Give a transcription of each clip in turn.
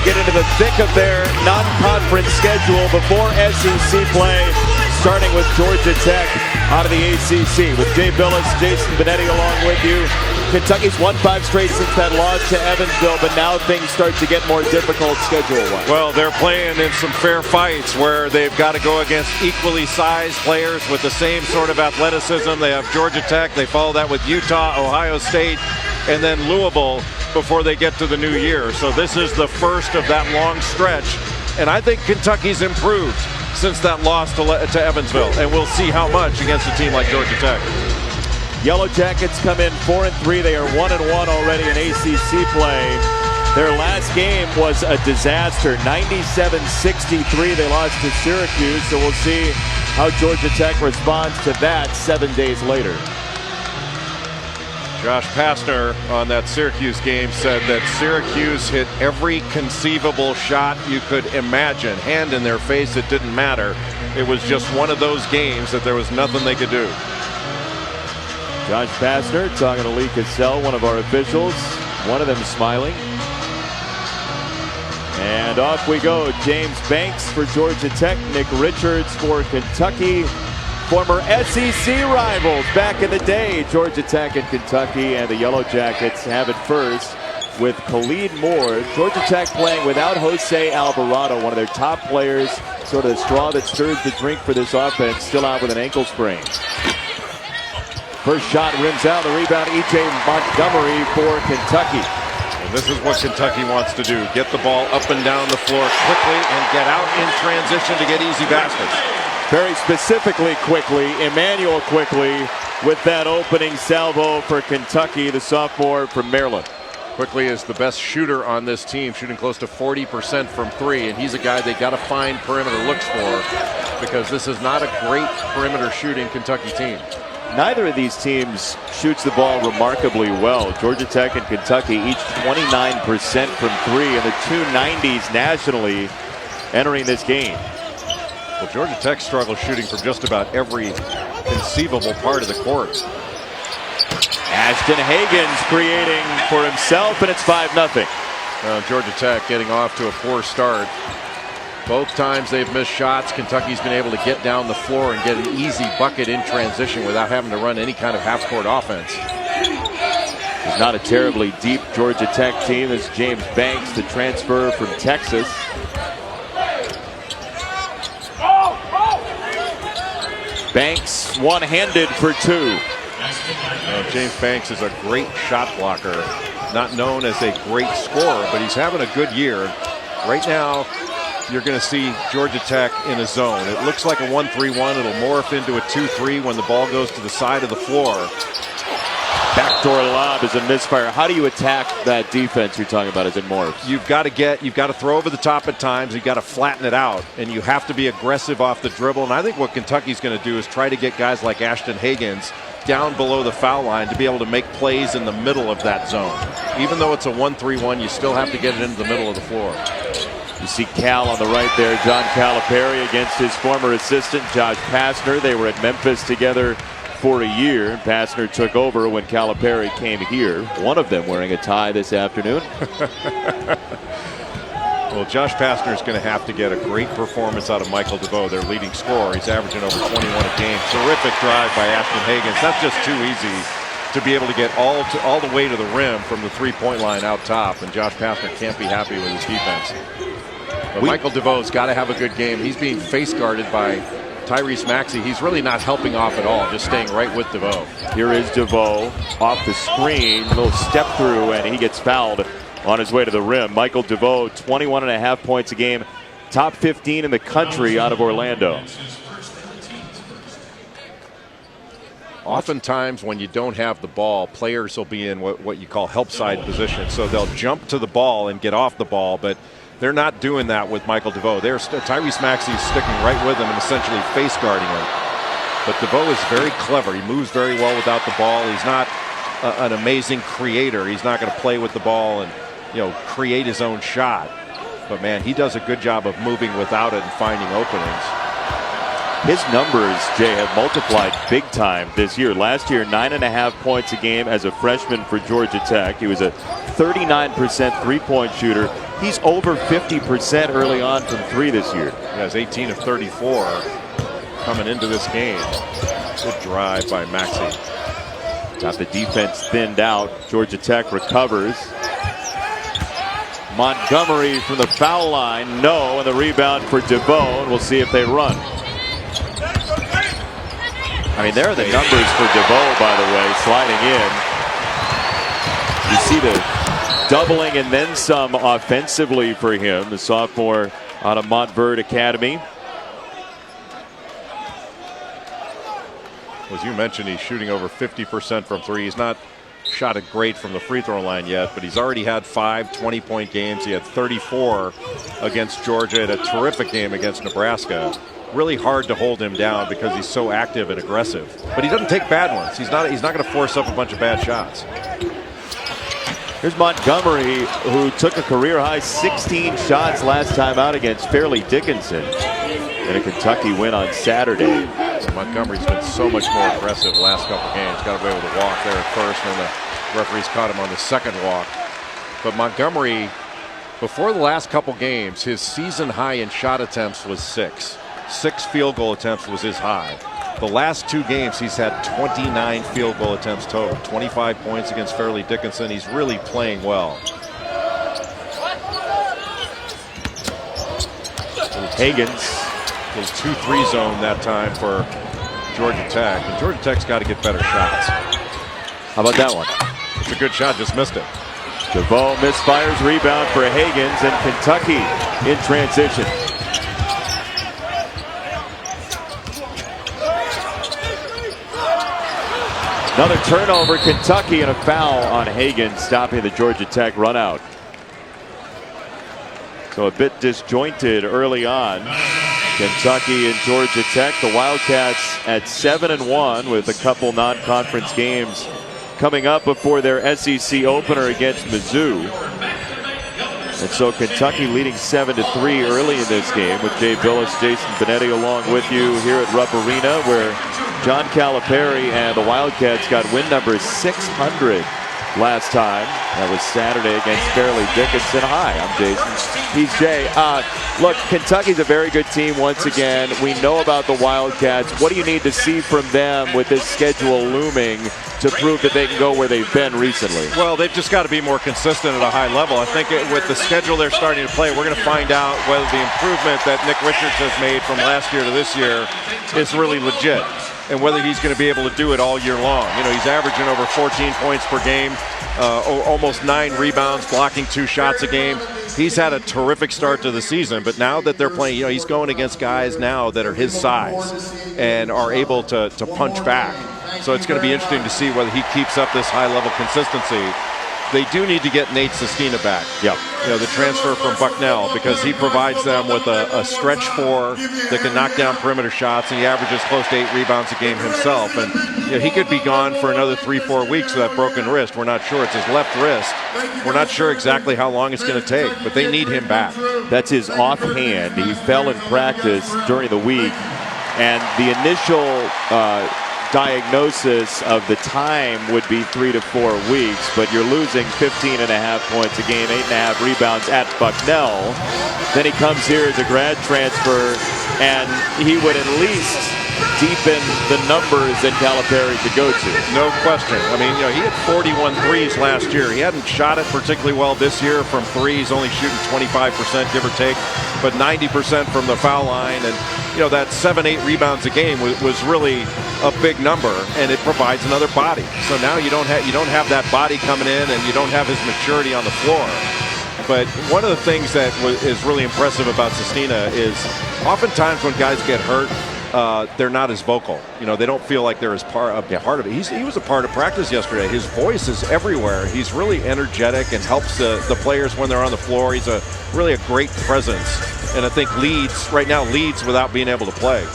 get into the thick of their non-conference schedule before SEC play, starting with Georgia Tech out of the ACC. With Jay Billis, Jason Benetti along with you. Kentucky's won 5 straight since that loss to Evansville, but now things start to get more difficult schedule-wise. Well, they're playing in some fair fights where they've got to go against equally sized players with the same sort of athleticism. They have Georgia Tech. They follow that with Utah, Ohio State, and then Louisville before they get to the new year. So this is the first of that long stretch. And I think Kentucky's improved since that loss to Evansville. And we'll see how much against a team like Georgia Tech. Yellow Jackets come in 4-3. They are 1-1 already in ACC play. Their last game was a disaster, 97-63. They lost to Syracuse, so we'll see how Georgia Tech responds to that 7 days later. Josh Pastner on that Syracuse game said that Syracuse hit every conceivable shot you could imagine. Hand in their face, it didn't matter. It was just one of those games that there was nothing they could do. Josh Pastner talking to Lee Cassell, one of our officials. One of them smiling. And off we go. James Banks for Georgia Tech. Nick Richards for Kentucky. Former SEC rivals back in the day. Georgia Tech and Kentucky, and the Yellow Jackets have it first with Khalid Moore. Georgia Tech playing without Jose Alvarado, one of their top players. Sort of the straw that stirs the drink for this offense. Still out with an ankle sprain. First shot rims out. The rebound, E.J. Montgomery for Kentucky. And this is what Kentucky wants to do. Get the ball up and down the floor quickly and get out in transition to get easy baskets. Very specifically quickly, Emmanuel quickly with that opening salvo for Kentucky, the sophomore from Maryland. Quickly is the best shooter on this team, shooting close to 40% from 3, and he's a guy they got to find perimeter looks for, because this is not a great perimeter shooting Kentucky team. Neither of these teams shoots the ball remarkably well. Georgia Tech and Kentucky each 29% from 3, and the 290s nationally entering this game. Well, Georgia Tech struggles shooting from just about every conceivable part of the court. Ashton Hagans creating for himself, and it's 5-0. Georgia Tech getting off to a poor start. Both times they've missed shots, Kentucky's been able to get down the floor and get an easy bucket in transition without having to run any kind of half-court offense. It's not a terribly deep Georgia Tech team. This is James Banks, the transfer from Texas. Banks one-handed for 2. James Banks is a great shot blocker. Not known as a great scorer, but he's having a good year. Right now, you're going to see Georgia Tech in a zone. It looks like a 1-3-1. It'll morph into a 2-3 when the ball goes to the side of the floor. Backdoor lob is a misfire. How do you attack that defense you're talking about as it morphs? You've got to throw over the top at times. You've got to flatten it out, and you have to be aggressive off the dribble. And I think what Kentucky's going to do is try to get guys like Ashton Hagans down below the foul line to be able to make plays in the middle of that zone. Even though it's a 1-3-1, you still have to get it into the middle of the floor. You see Cal on the right there, John Calipari against his former assistant, Josh Pastner. They were at Memphis together for a year. Pastner took over when Calipari came here. One of them wearing a tie this afternoon. Well, Josh Pastner is going to have to get a great performance out of Michael Devoe, their leading scorer. He's averaging over 21 a game. Terrific drive by Ashton Hagans. That's just too easy to be able to get all the way to the rim from the three-point line out top, and Josh Pastner can't be happy with his defense. But Michael Devoe's got to have a good game. He's being face guarded by Tyrese Maxey. He's really not helping off at all, just staying right with Devoe. Here is Devoe off the screen, little step through, and he gets fouled on his way to the rim. Michael Devoe, 21.5 points a game, top 15 in the country out of Orlando. Oftentimes when you don't have the ball, players will be in what you call help side position. So they'll jump to the ball and get off the ball, but they're not doing that with Michael Devoe. Tyrese Maxey is sticking right with him and essentially face guarding him. But Devoe is very clever. He moves very well without the ball. He's not an amazing creator. He's not going to play with the ball and create his own shot. But man, he does a good job of moving without it and finding openings. His numbers, Jay, have multiplied big time this year. Last year, 9.5 points a game as a freshman for Georgia Tech. He was a 39% three-point shooter. He's over 50% early on from three this year. He has 18 of 34 coming into this game. Good drive by Maxey. Got the defense thinned out. Georgia Tech recovers. Montgomery from the foul line, no, and the rebound for Devoe, and we'll see if they run. I mean, there are the numbers for Devoe, by the way, sliding in. You see the doubling and then some offensively for him, the sophomore out of Montverde Academy. As you mentioned, he's shooting over 50% from three. He's not shot it great from the free throw line yet, but he's already had 5 20-point games. He had 34 against Georgia, at a terrific game against Nebraska. Really hard to hold him down because he's so active and aggressive. But he doesn't take bad ones. He's not going to force up a bunch of bad shots. Here's Montgomery, who took a career-high 16 shots last time out against Fairleigh Dickinson in a Kentucky win on Saturday. Montgomery's been so much more aggressive the last couple games. Got away with a walk there at first, and the referees caught him on the second walk. But Montgomery, before the last couple games, his season high in shot attempts was 6. 6 field goal attempts was his high. The last 2 games, he's had 29 field goal attempts total. 25 points against Fairleigh Dickinson. He's really playing well. Hagans. Little 2-3 zone that time for Georgia Tech. And Georgia Tech's got to get better shots. How about that one? It's a good shot, just missed it. Devoe misfires, rebound for Hagans, and Kentucky in transition. Another turnover, Kentucky, and a foul on Hagans, stopping the Georgia Tech run out. So a bit disjointed early on. Kentucky and Georgia Tech, the Wildcats at 7-1 with a couple non-conference games coming up before their SEC opener against Mizzou. And so Kentucky leading 7-3 early in this game with Jay Billis, Jason Benetti along with you here at Rupp Arena, where John Calipari and the Wildcats got win number 600 last time. That was Saturday against Fairleigh Dickinson. Hi, I'm Jason. He's Jay. Look, Kentucky's a very good team once again. We know about the Wildcats. What do you need to see from them with this schedule looming to prove that they can go where they've been recently? Well, they've just got to be more consistent at a high level. I think with the schedule they're starting to play, we're going to find out whether the improvement that Nick Richards has made from last year to this year is really legit, and whether he's going to be able to do it all year long. You know, he's averaging over 14 points per game, almost 9 rebounds, blocking 2 shots a game. He's had a terrific start to the season, but now that they're playing, you know, he's going against guys now that are his size and are able to punch back. So it's going to be interesting to see whether he keeps up this high-level consistency. They do need to get Nate Sestina back. Yep. You know, the transfer from Bucknell, because he provides them with a stretch 4 that can knock down perimeter shots, and he averages close to 8 rebounds a game himself. And you know, he could be gone for another 3-4 weeks with that broken wrist. We're not sure. It's his left wrist. We're not sure exactly how long it's going to take, but they need him back. That's his offhand. He fell in practice during the week, and the initial diagnosis of the time would be 3 to 4 weeks, but you're losing 15.5 points a game, 8.5 rebounds at Bucknell. Then he comes here as a grad transfer, and he would at least deepen the numbers that Calipari could go to. No question. I mean, you know, he had 41 threes last year. He hadn't shot it particularly well this year from threes, only shooting 25%, give or take, but 90% from the foul line. And, you know, that 7-8 rebounds a game was really a big number, and it provides another body. So now you don't have that body coming in, and you don't have his maturity on the floor. But one of the things that is really impressive about Sestina is oftentimes when guys get hurt, they're not as vocal. You know, they don't feel like they're as part of it. He was a part of practice yesterday. His voice is everywhere. He's really energetic and helps the players when they're on the floor. He's really a great presence, and I think leads without being able to play.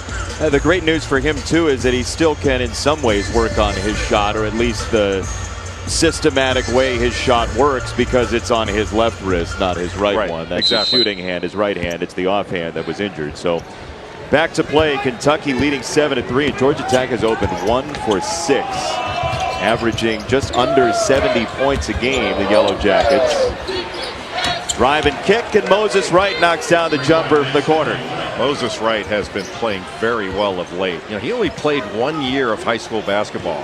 The great news for him too is that he still can in some ways work on his shot, or at least the systematic way his shot works, because it's on his left wrist, not his right one. That's exactly. His shooting hand, his right hand. It's the offhand that was injured. So back to play. Kentucky leading 7-3, and Georgia Tech has opened 1 for 6, averaging just under 70 points a game, the Yellow Jackets. Drive and kick, and Moses Wright knocks down the jumper from the corner. Moses Wright has been playing very well of late. You know, he only played 1 year of high school basketball,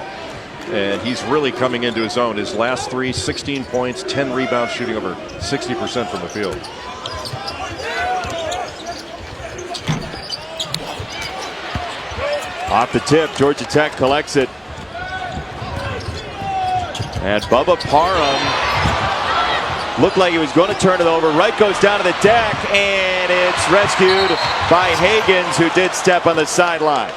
and he's really coming into his own. His last 3, 16 points, 10 rebounds, shooting over 60% from the field. Off the tip, Georgia Tech collects it. And Bubba Parham looked like he was going to turn it over. Wright goes down to the deck, and it's rescued by Hagans, who did step on the sideline.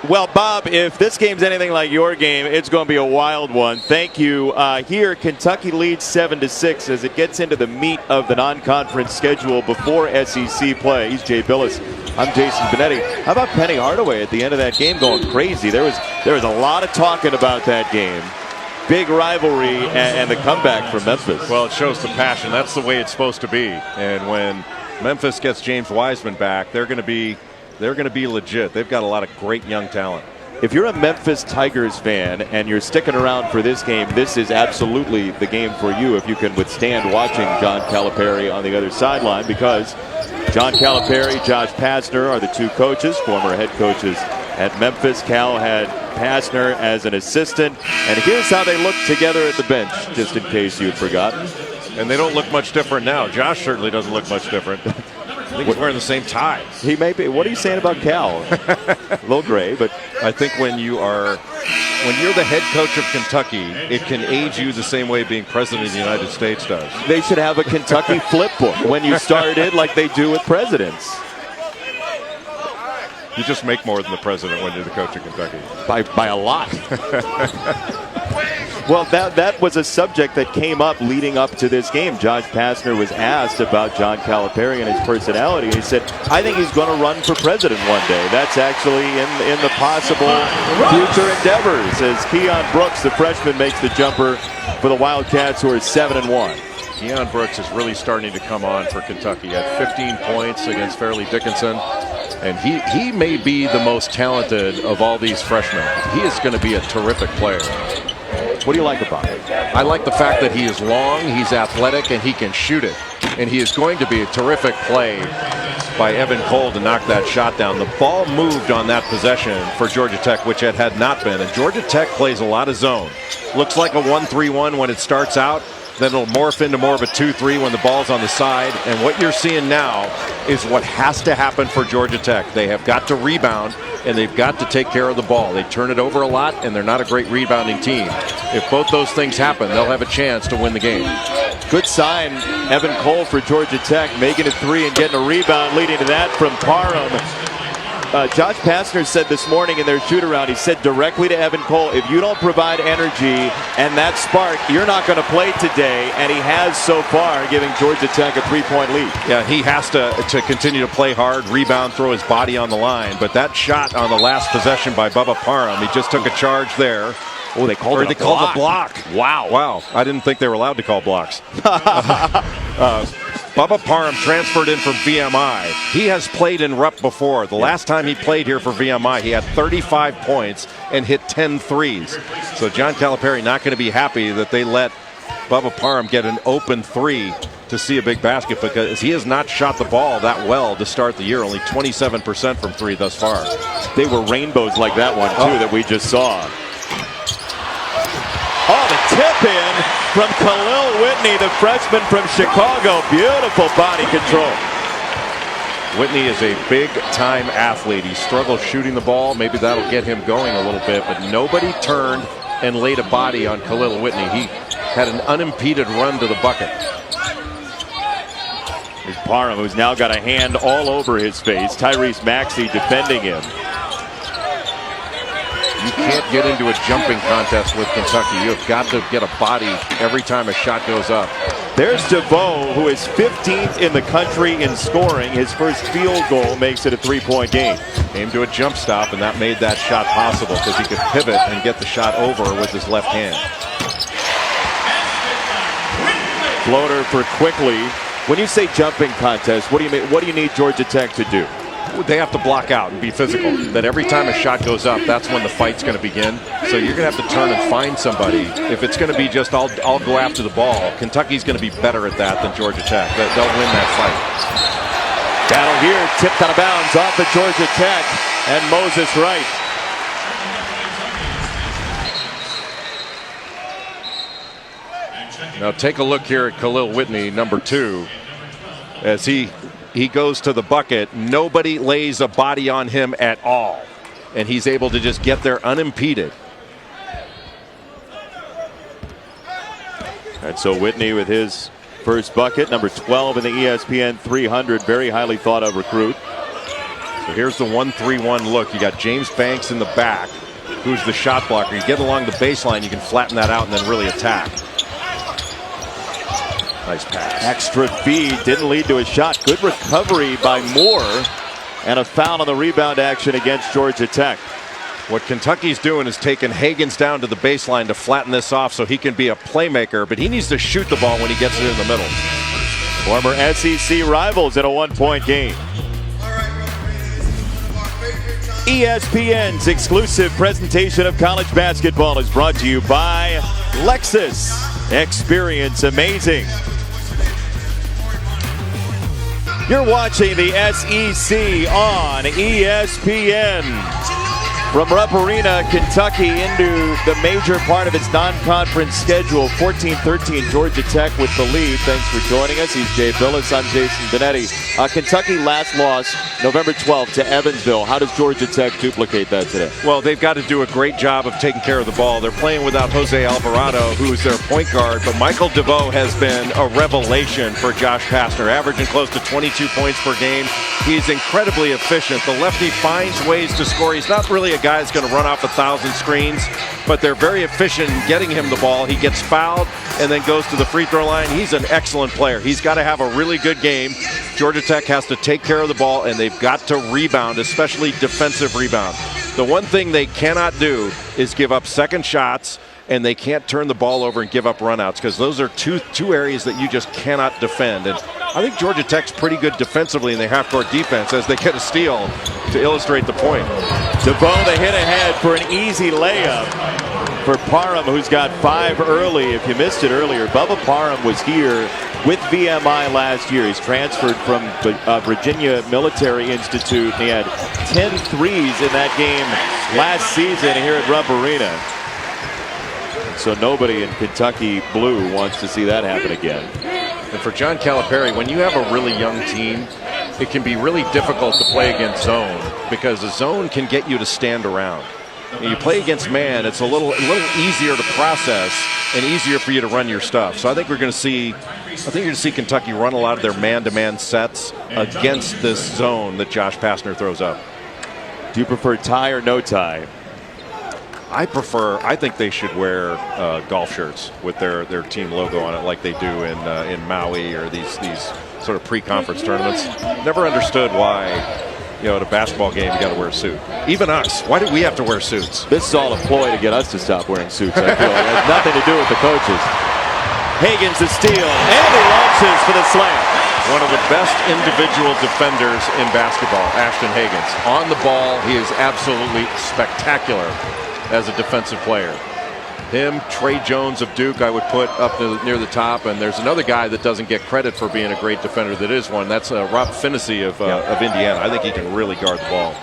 Well, Bob, if this game's anything like your game, it's going to be a wild one. Thank you. Here, Kentucky leads 7-6 as it gets into the meat of the non-conference schedule before SEC play. He's Jay Billis. I'm Jason Benetti. How about Penny Hardaway at the end of that game going crazy? There was a lot of talking about that game. Big rivalry and the comeback from Memphis. Well, it shows the passion. That's the way it's supposed to be. And when Memphis gets James Wiseman back, they're going to be legit. They've got a lot of great young talent. If you're a Memphis Tigers fan and you're sticking around for this game, this is absolutely the game for you if you can withstand watching John Calipari on the other sideline, because John Calipari, Josh Pastner are the two coaches, former head coaches at Memphis. Cal had Pastner as an assistant, and here's how they look together at the bench, just in case you'd forgotten. And they don't look much different now. Josh certainly doesn't look much different. I think he's wearing the same tie. He may be. What are you saying about Cal? A little gray, but I think when you're the head coach of Kentucky, it can age you the same way being president of the United States does. They should have a Kentucky flip book when you started, like they do with presidents. You just make more than the president when you're the coach of Kentucky. By a lot. Well, that was a subject that came up leading up to this game. Josh Pastner was asked about John Calipari and his personality, and he said, I think he's going to run for president one day. That's actually in the possible future endeavors, as Keon Brooks, the freshman, makes the jumper for the Wildcats, who are 7-1. Keon Brooks is really starting to come on for Kentucky. He had 15 points against Fairleigh Dickinson, and he may be the most talented of all these freshmen. He is going to be a terrific player. What do you like about it? I like the fact that he is long, he's athletic, and he can shoot it. And he is going to be a terrific play by Evan Cole to knock that shot down. The ball moved on that possession for Georgia Tech, which it had not been. And Georgia Tech plays a lot of zone. Looks like a 1-3-1 when it starts out. Then it'll morph into more of a 2-3 when the ball's on the side. And what you're seeing now is what has to happen for Georgia Tech. They have got to rebound, and they've got to take care of the ball. They turn it over a lot, and they're not a great rebounding team. If both those things happen, they'll have a chance to win the game. Good sign, Evan Cole for Georgia Tech, making a three and getting a rebound, leading to that from Parham. Josh Pastner said this morning in their shoot-around, he said directly to Evan Cole, if you don't provide energy and that spark, you're not going to play today. And he has so far, giving Georgia Tech a 3-point lead. Yeah, he has to continue to play hard, rebound, throw his body on the line. But that shot on the last possession by Bubba Parham, he just took a charge there. Oh, they called it a called a block. Wow. I didn't think they were allowed to call blocks. Bubba Parham transferred in from VMI. He has played in Rupp before. The last time he played here for VMI, he had 35 points and hit 10 threes. So John Calipari not going to be happy that they let Bubba Parham get an open three to see a big basket, because he has not shot the ball that well to start the year. Only 27% from three thus far. They were rainbows like that one, too, that we just saw. Oh, the tip in from Khalil Whitney, the freshman from Chicago. Beautiful body control. Whitney is a big-time athlete. He struggles shooting the ball. Maybe that'll get him going a little bit, but nobody turned and laid a body on Khalil Whitney. He had an unimpeded run to the bucket. Here's Parham, who's now got a hand all over his face. Tyrese Maxey defending him. You can't get into a jumping contest with Kentucky. You've got to get a body every time a shot goes up. There's Devoe, who is 15th in the country in scoring. His first field goal makes it a 3-point game. Came to a jump stop, and that made that shot possible because he could pivot and get the shot over with his left hand. Floater for Quickly. When you say jumping contest, what do you mean? What do you need Georgia Tech to do? they have to block out and be physical. That every time a shot goes up, that's when the fight's going to begin. So you're going to have to turn and find somebody. If it's going to be just I'll go after the ball, Kentucky's going to be better at that than Georgia Tech. They'll win that fight. Battle here, tipped out of bounds off of Georgia Tech, and Moses Wright. Now take a look here at Khalil Whitney, number 2, as he goes to the bucket. Nobody lays a body on him at all, and he's able to just get there unimpeded. And so Whitney with his first bucket, number 12 in the ESPN 300, very highly thought of recruit. So here's the 1-3-1 look. You got James Banks in the back, who's the shot blocker. You get along the baseline, you can flatten that out and then really attack. Nice pass. Extra feed, didn't lead to a shot. Good recovery by Moore, and a foul on the rebound action against Georgia Tech. What Kentucky's doing is taking Hagans down to the baseline to flatten this off so he can be a playmaker, but he needs to shoot the ball when he gets it in the middle. Former SEC rivals in a one-point game. ESPN's exclusive presentation of college basketball is brought to you by Lexus. Experience amazing. You're watching the SEC on ESPN. From Rupp Arena, Kentucky into the major part of its non-conference schedule. 14-13, Georgia Tech with the lead. Thanks for joining us. He's Jay Billis. I'm Jason Benetti. Kentucky last loss November 12th to Evansville. How does Georgia Tech duplicate that today? Well, they've got to do a great job of taking care of the ball. They're playing without Jose Alvarado, who's their point guard, but Michael Devoe has been a revelation for Josh Pastner, averaging close to 22 points per game. He's incredibly efficient. The lefty finds ways to score. He's not really a guy that's going to run off 1,000 screens, but they're very efficient in getting him the ball. He gets fouled and then goes to the free throw line. He's an excellent player. He's got to have a really good game. Georgia Tech has to take care of the ball, and they've got to rebound, especially defensive rebound. The one thing they cannot do is give up second shots, and they can't turn the ball over and give up runouts, because those are two areas that you just cannot defend. And I think Georgia Tech's pretty good defensively in their half-court defense as they get a steal to illustrate the point. Devoe, the hit ahead for an easy layup for Parham, who's got 5 early. If you missed it earlier, Bubba Parham was here with VMI last year. He's transferred from Virginia Military Institute, and he had 10 threes in that game last season here at Rupp Arena. So nobody in Kentucky blue wants to see that happen again. And for John Calipari, when you have a really young team, it can be really difficult to play against zone, because the zone can get you to stand around. When you play against man, it's a little easier to process and easier for you to run your stuff. So I think you're going to see Kentucky run a lot of their man-to-man sets against this zone that Josh Pastner throws up. Do you prefer tie or no tie? I think they should wear golf shirts with their team logo on it, like they do in Maui or these sort of pre-conference tournaments. Never understood why, at a basketball game you got to wear a suit. Even us, why do we have to wear suits? This is all a ploy to get us to stop wearing suits, I feel. It has nothing to do with the coaches. Hagans the steal, and he launches for the slam. One of the best individual defenders in basketball, Ashton Hagans. On the ball, he is absolutely spectacular as a defensive player. Him, Trey Jones of Duke, I would put up near the top, and there's another guy that doesn't get credit for being a great defender that is one. That's Rob Finney of Indiana. I think he can really guard the ball.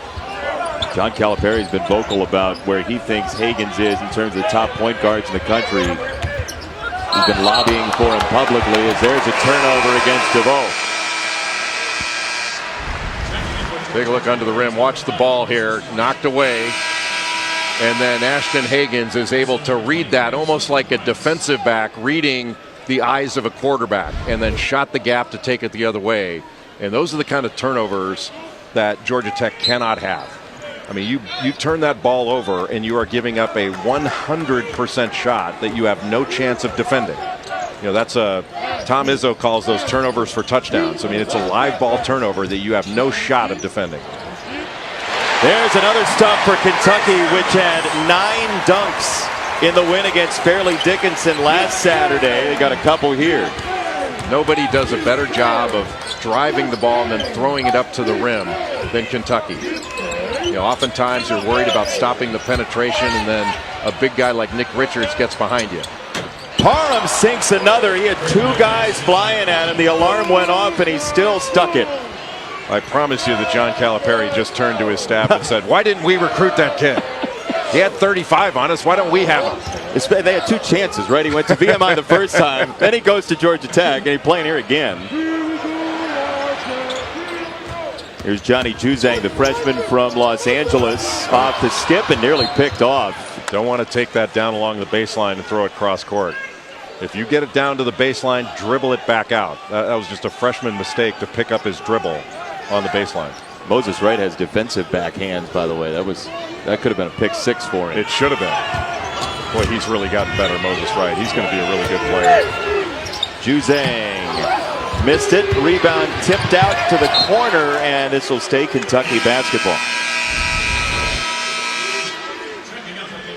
John Calipari's been vocal about where he thinks Hagans is in terms of the top point guards in the country. He's been lobbying for him publicly, as there's a turnover against Devoe. Take a look under the rim. Watch the ball here. Knocked away. And then Ashton Hagans is able to read that almost like a defensive back reading the eyes of a quarterback, and then shot the gap to take it the other way. And those are the kind of turnovers that Georgia Tech cannot have. I mean, you turn that ball over and you are giving up a 100% shot that you have no chance of defending. That's Tom Izzo calls those turnovers for touchdowns. I mean, it's a live ball turnover that you have no shot of defending. There's another stop for Kentucky, which had 9 dunks in the win against Fairleigh Dickinson last Saturday. They got a couple here. Nobody does a better job of driving the ball and then throwing it up to the rim than Kentucky. You know, oftentimes you're worried about stopping the penetration, and then a big guy like Nick Richards gets behind you. Parham sinks another. He had 2 guys flying at him. The alarm went off, and he still stuck it. I promise you that John Calipari just turned to his staff and said, why didn't we recruit that kid? He had 35 on us. Why don't we have him? They had 2 chances, right? He went to VMI the first time. Then he goes to Georgia Tech, and he's playing here again. Here's Johnny Juzang, the freshman from Los Angeles, off the skip and nearly picked off. Don't want to take that down along the baseline and throw it cross court. If you get it down to the baseline, dribble it back out. That was just a freshman mistake to pick up his dribble on the baseline. Moses Wright has defensive backhands, by the way. That could have been a pick 6 for him. It should have been. Boy, he's really gotten better, Moses Wright. He's going to be a really good player. Juzang missed it. Rebound tipped out to the corner, and this will stay Kentucky basketball.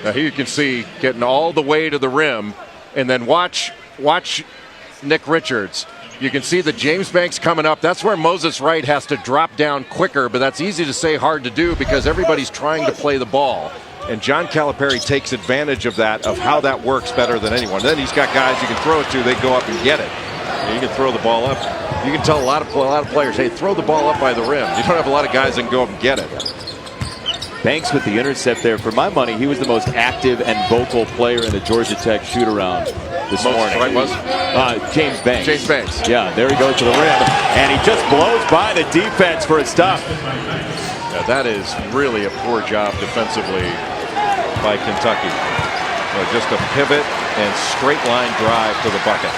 Now here you can see getting all the way to the rim, and then watch Nick Richards. You can see the James Banks coming up. That's where Moses Wright has to drop down quicker, but that's easy to say, hard to do, because everybody's trying to play the ball. And John Calipari takes advantage of that, of how that works better than anyone. Then he's got guys you can throw it to. They go up and get it. And you can throw the ball up. You can tell a lot of players, hey, throw the ball up by the rim. You don't have a lot of guys that can go up and get it. Banks with the intercept there. For my money, he was the most active and vocal player in the Georgia Tech shoot-around this morning. Right, was James Banks. James Banks. Yeah, there he goes to the rim, and he just blows by the defense for a stop. Yeah, that is really a poor job defensively by Kentucky. Just a pivot and straight line drive to the bucket.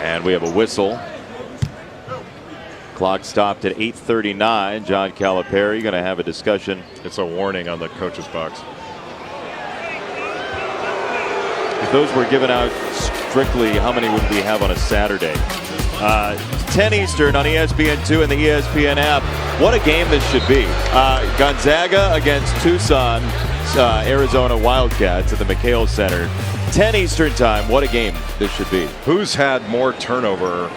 And we have a whistle. Clock stopped at 8:39. John Calipari going to have a discussion. It's a warning on the coach's box. If those were given out strictly, how many would we have on a Saturday? 10 Eastern on ESPN2 and the ESPN app. What a game this should be. Gonzaga against Tucson, Arizona Wildcats at the McHale Center. 10 Eastern time. What a game this should be. Who's had more turnover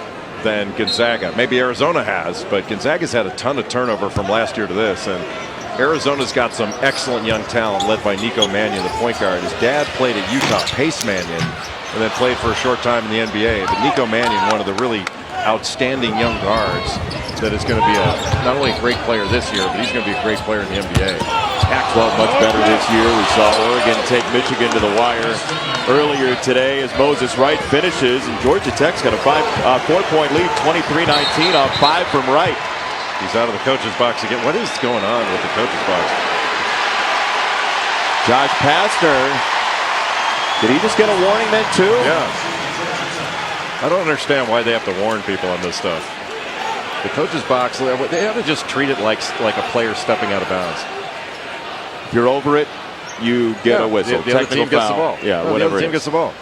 than Gonzaga? Maybe Arizona has, but Gonzaga's had a ton of turnover from last year to this, and Arizona's got some excellent young talent led by Nico Mannion, the point guard. His dad played at Utah, Pace Mannion, and then played for a short time in the NBA. But Nico Mannion, one of the really outstanding young guards that is going to be not only a great player this year, but he's going to be a great player in the NBA. Pac-12 much better this year. We saw Oregon take Michigan to the wire earlier today as Moses Wright finishes, and Georgia Tech's got a 4-point lead, 23-19 off 5 from Wright. He's out of the coach's box again. What is going on with the coach's box? Josh Pastner, did he just get a warning then too? Yeah. I don't understand why they have to warn people on this stuff. The coach's box, they have to just treat it like a player stepping out of bounds. If you're over it, you get a whistle. The other team gets the ball. Yeah, no, whatever the other team gets the ball.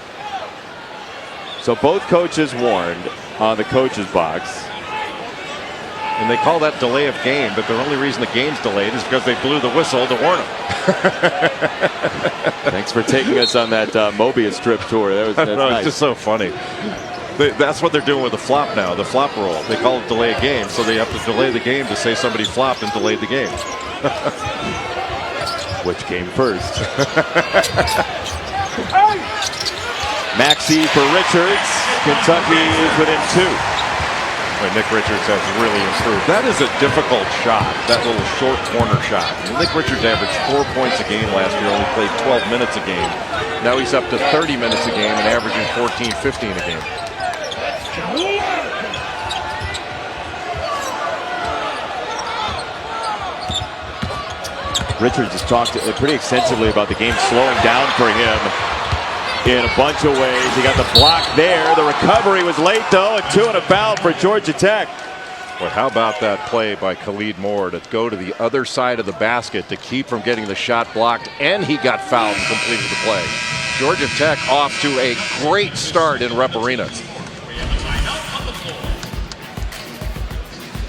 So both coaches warned on the coach's box. And they call that delay of game, but the only reason the game's delayed is because they blew the whistle to warn them. Thanks for taking us on that Mobius trip tour. That's nice. It's just so funny. That's what they're doing with the flop now, the flop rule. They call it delay a game, so they have to delay the game to say somebody flopped and delayed the game. Which came first? Maxey for Richards. Kentucky is within 2. Nick Richards has really improved. That is a difficult shot, that little short corner shot. Nick Richards averaged 4 points a game last year, only played 12 minutes a game. Now he's up to 30 minutes a game and averaging 14, 15 a game. Richards has talked pretty extensively about the game slowing down for him in a bunch of ways. He got the block there. The recovery was late, though, and 2 and a foul for Georgia Tech. But how about that play by Khalid Moore to go to the other side of the basket to keep from getting the shot blocked, and he got fouled and completed the play. Georgia Tech off to a great start in Rupp Arena.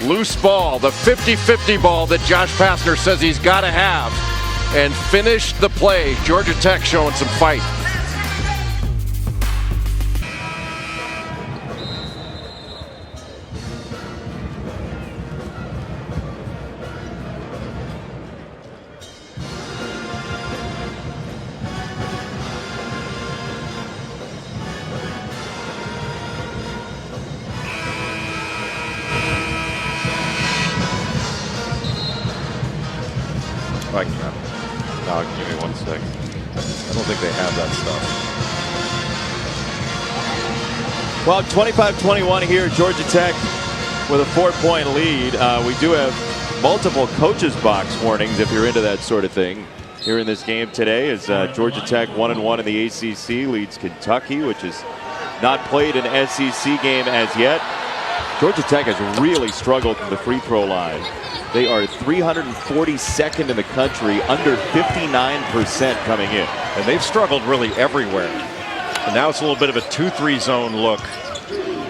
Loose ball, the 50-50 ball that Josh Pastner says he's got to have, and finished the play. Georgia Tech showing some fight. No, give me 1 second. I don't think they have that stuff. Well, 25-21 here, Georgia Tech with a 4-point lead. We do have multiple coaches box warnings if you're into that sort of thing. Here in this game today is Georgia Tech 1-1 in the ACC, leads Kentucky, which has not played an SEC game as yet. Georgia Tech has really struggled from the free throw line. They are 342nd in the country, under 59% coming in. And they've struggled really everywhere. And now it's a little bit of a 2-3 zone look.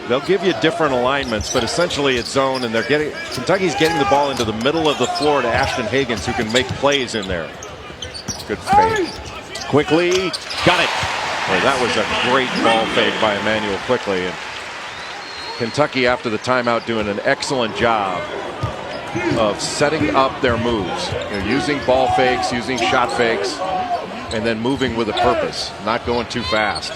They'll give you different alignments, but essentially it's zone, and Kentucky's getting the ball into the middle of the floor to Ashton Hagans, who can make plays in there. Good fake. Quickly, got it. Well, that was a great ball fake by Emmanuel Quickly. And Kentucky, after the timeout, doing an excellent job of setting up their moves. They're using ball fakes, using shot fakes, and then moving with a purpose, not going too fast.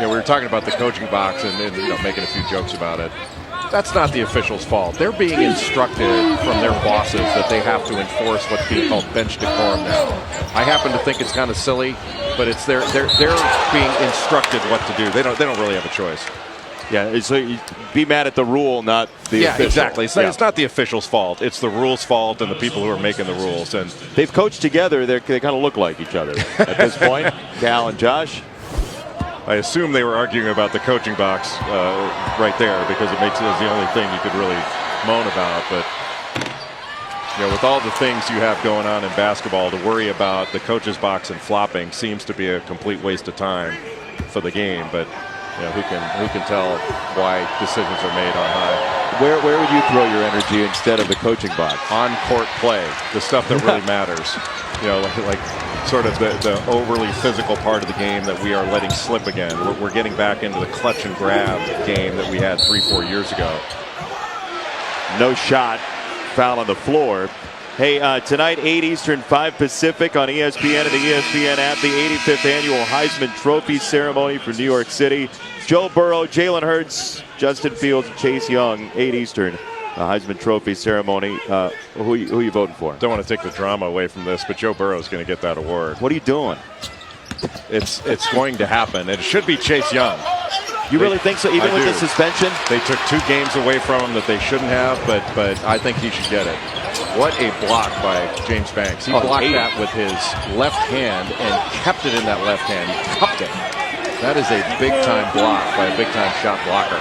We were talking about the coaching box and making a few jokes about it. That's not the officials' fault. They're being instructed from their bosses that they have to enforce what's being called bench decorum now. I happen to think it's kind of silly, but it's they're being instructed what to do. They don't really have a choice. Yeah, so you be mad at the rule, not the official. Exactly. It's not the officials' fault. It's the rules' fault and the people who are making the rules. And they've coached together. They kind of look like each other at this point. Cal and Josh. I assume they were arguing about the coaching box right there, because it makes it the only thing you could really moan about. But with all the things you have going on in basketball, to worry about the coach's box and flopping seems to be a complete waste of time for the game. But who can tell why decisions are made on high? Where would you throw your energy instead of the coaching box? On court play, the stuff that really matters. Like sort of the overly physical part of the game that we are letting slip again. We're getting back into the clutch and grab game that we had 3-4 years ago. No shot, foul on the floor. Hey, tonight 8 Eastern, 5 Pacific on ESPN and the ESPN app, the 85th annual Heisman Trophy ceremony for New York City. Joe Burrow, Jalen Hurts, Justin Fields, and Chase Young, 8 Eastern. Heisman Trophy ceremony. Who are you voting for? Don't want to take the drama away from this, but Joe Burrow is going to get that award. What are you doing? It's going to happen. It should be Chase Young. You really think so, even with the suspension? They took 2 games away from him that they shouldn't have, but I think he should get it. What a block by James Banks. He blocked that with his left hand and kept it in that left hand. He cupped it. That is a big-time block by a big-time shot blocker.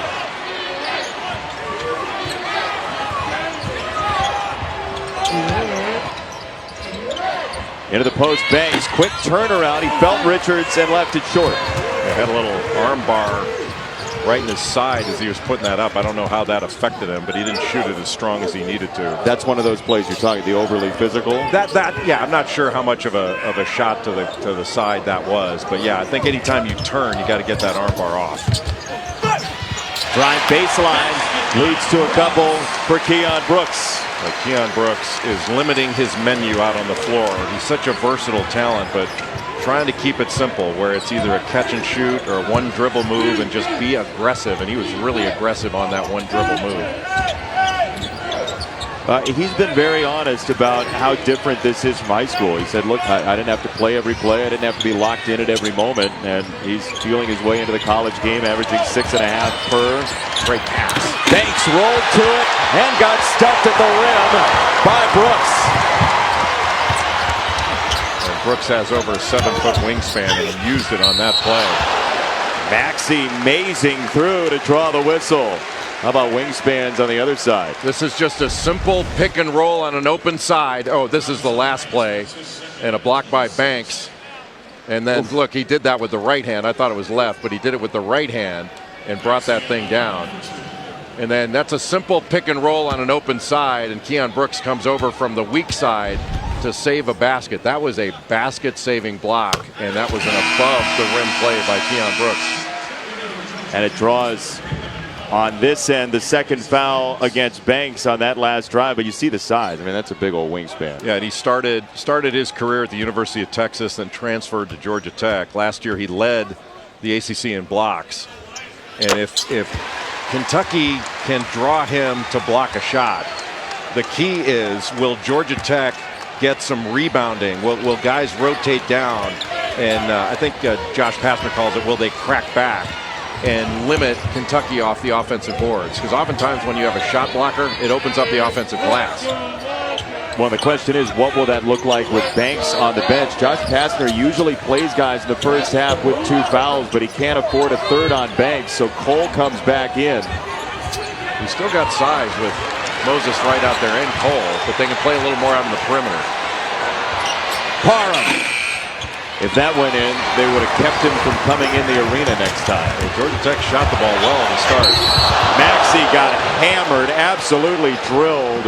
Into the post, Banks, quick turnaround. He felt Richards and left it short. He had a little arm bar right in his side as he was putting that up. I don't know how that affected him, but he didn't shoot it as strong as he needed to. That's one of those plays you're talking, the overly physical. Yeah, I'm not sure how much of a shot to the side that was, but yeah, I think anytime you turn, you got to get that arm bar off. Drive baseline leads to a couple for Keon Brooks. Keon Brooks is limiting his menu out on the floor. He's such a versatile talent, but trying to keep it simple, where it's either a catch and shoot or a one dribble move and just be aggressive. And he was really aggressive on that one dribble move. He's been very honest about how different this is from high school. He said, look, I didn't have to play every play. I didn't have to be locked in at every moment. And he's feeling his way into the college game, averaging 6.5 per. Great pass. Banks rolled to it and got stuffed at the rim by Brooks. And Brooks has over a 7-foot wingspan, and he used it on that play. Maxey mazing through to draw the whistle. How about wingspans on the other side? This is just a simple pick and roll on an open side. Oh, this is the last play. And a block by Banks. And then, look, he did that with the right hand. I thought it was left, but he did it with the right hand and brought that thing down. And then that's a simple pick and roll on an open side, and Keon Brooks comes over from the weak side to save a basket. That was a basket-saving block, and that was an above-the-rim play by Keon Brooks. And it draws on this end the second foul against Banks on that last drive, but you see the size. I mean, that's a big old wingspan. Yeah, and he started his career at the University of Texas, then transferred to Georgia Tech. Last year he led the ACC in blocks. And if Kentucky can draw him to block a shot, the key is, will Georgia Tech get some rebounding? Will guys rotate down? And I think Josh Pastner calls it, will they crack back and limit Kentucky off the offensive boards? Because oftentimes when you have a shot blocker, it opens up the offensive glass. Well, the question is, what will that look like with Banks on the bench? Josh Pastner usually plays guys in the first half with 2 fouls, but he can't afford a third on Banks, so Cole comes back in. He's still got size with Moses right out there and Cole, but they can play a little more out on the perimeter. Parham. If that went in, they would have kept him from coming in the arena next time. Well, Georgia Tech shot the ball well to start. Maxey got hammered, absolutely drilled.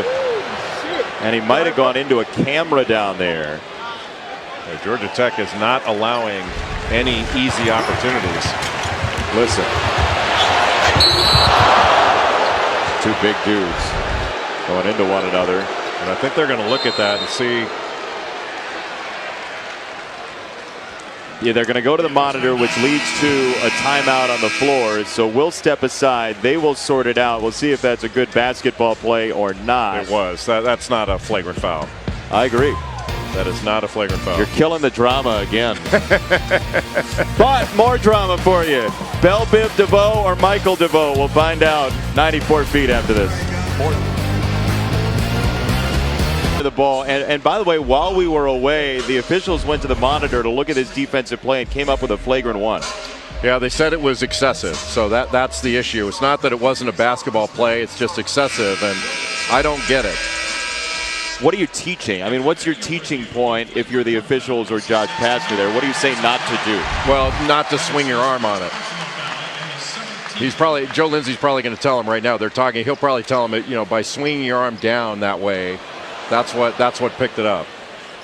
And he might have gone into a camera down there. Georgia Tech is not allowing any easy opportunities. Listen. 2 big dudes going into one another. And I think they're going to look at that and see. Yeah, they're going to go to the monitor, which leads to a timeout on the floor. So we'll step aside. They will sort it out. We'll see if that's a good basketball play or not. It was. That's not a flagrant foul. I agree. That is not a flagrant foul. You're killing the drama again. But more drama for you. Bell Biv DeVoe or Michael Devoe? We'll find out. 94 feet after this. The ball, and by the way, while we were away, the officials went to the monitor to look at his defensive play and came up with a flagrant 1. Yeah, they said it was excessive, so that's the issue. It's not that it wasn't a basketball play, it's just excessive, and I don't get it. What are you teaching? I mean, what's your teaching point if you're the officials or Josh Pastner there? What do you say not to do? Well, not to swing your arm on it. Joe Lindsey's probably going to tell him right now. They're talking. He'll probably tell him, by swinging your arm down that way. That's what picked it up.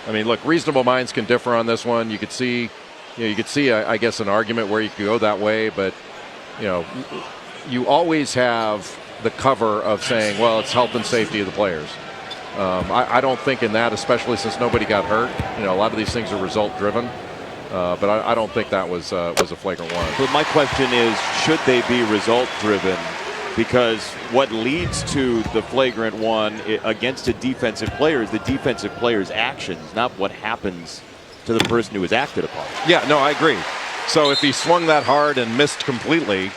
I mean, look, reasonable minds can differ on this one. You could see, I guess, an argument where you could go that way, but you always have the cover of saying, well, it's health and safety of the players. I don't think in that, especially since nobody got hurt. A lot of these things are result driven, but I don't think that was a flagrant 1. But my question is, should they be result driven? Because what leads to the flagrant 1 against a defensive player is the defensive player's actions, not what happens to the person who was acted upon. Yeah, no, I agree. So if he swung that hard and missed completely,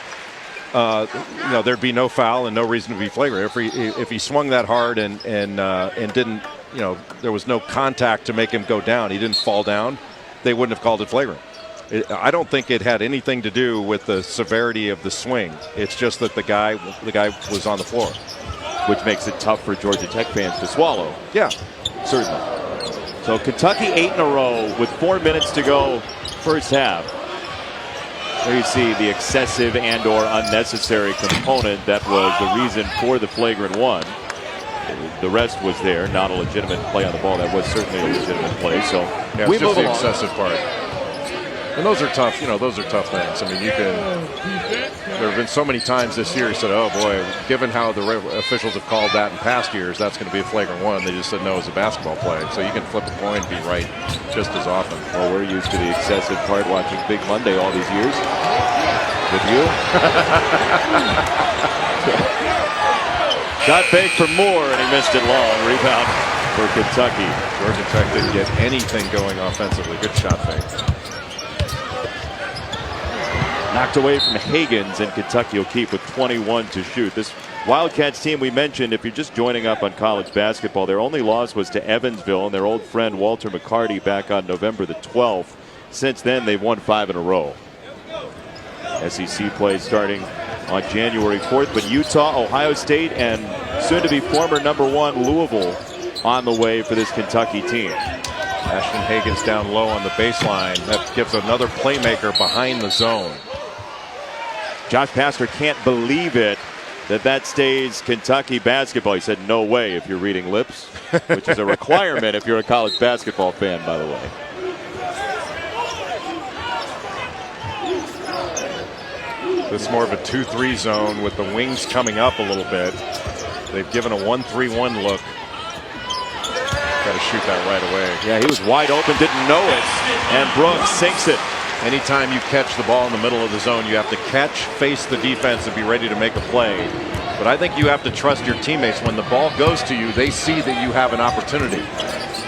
there'd be no foul and no reason to be flagrant. If he swung that hard and didn't, there was no contact to make him go down, he didn't fall down, they wouldn't have called it flagrant. I don't think it had anything to do with the severity of the swing. It's just that the guy was on the floor, which makes it tough for Georgia Tech fans to swallow. Yeah, certainly. So Kentucky 8 in a row with 4 minutes to go, first half. There you see the excessive and/or unnecessary component that was the reason for the flagrant 1. The rest was there, not a legitimate play on the ball. That was certainly a legitimate play. So yeah, we move move the along. Excessive part. And those are tough, those are tough things. I mean, there have been so many times this year you said, oh boy, given how the officials have called that in past years, that's going to be a flagrant 1. They just said no, it's a basketball play. So you can flip a coin and be right just as often. Well, we're used to the excessive part watching Big Monday all these years. With you. Shot fake for Moore, and he missed it long. Rebound for Kentucky. Georgia Tech didn't get anything going offensively. Good shot fake. Knocked away from Hagans, and Kentucky will keep with 21 to shoot. This Wildcats team we mentioned, if you're just joining up on college basketball, their only loss was to Evansville and their old friend Walter McCarty back on November the 12th. Since then, they've won 5 in a row. SEC play starting on January 4th, but Utah, Ohio State, and soon-to-be former #1 Louisville on the way for this Kentucky team. Ashton Hagans down low on the baseline. That gives another playmaker behind the zone. Josh Pastner can't believe it that stays Kentucky basketball. He said, no way, if you're reading lips, which is a requirement if you're a college basketball fan, by the way. This is more of a 2-3 zone with the wings coming up a little bit. They've given a 1-3-1 look. Got to shoot that right away. Yeah, he was wide open, didn't know it, and Brooks sinks it. Anytime you catch the ball in the middle of the zone, you have to catch, face the defense, and be ready to make a play. But I think you have to trust your teammates. When the ball goes to you, they see that you have an opportunity.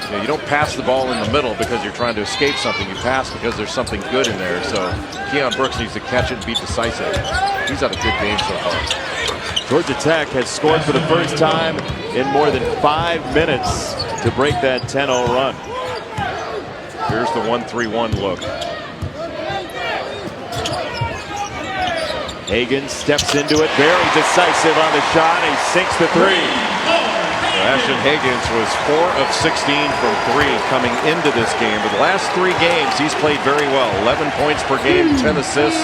You know, you don't pass the ball in the middle because you're trying to escape something. You pass because there's something good in there. So Keon Brooks needs to catch it and be decisive. He's had a good game so far. Georgia Tech has scored for the first time in more than 5 minutes to break that 10-0 run. Here's the 1-3-1 look. Hagans steps into it, very decisive on the shot. He sinks the three. Ashton Hagans was 4 of 16 from 3 coming into this game. But the last 3 games, he's played very well. 11 points per game, 10 assists,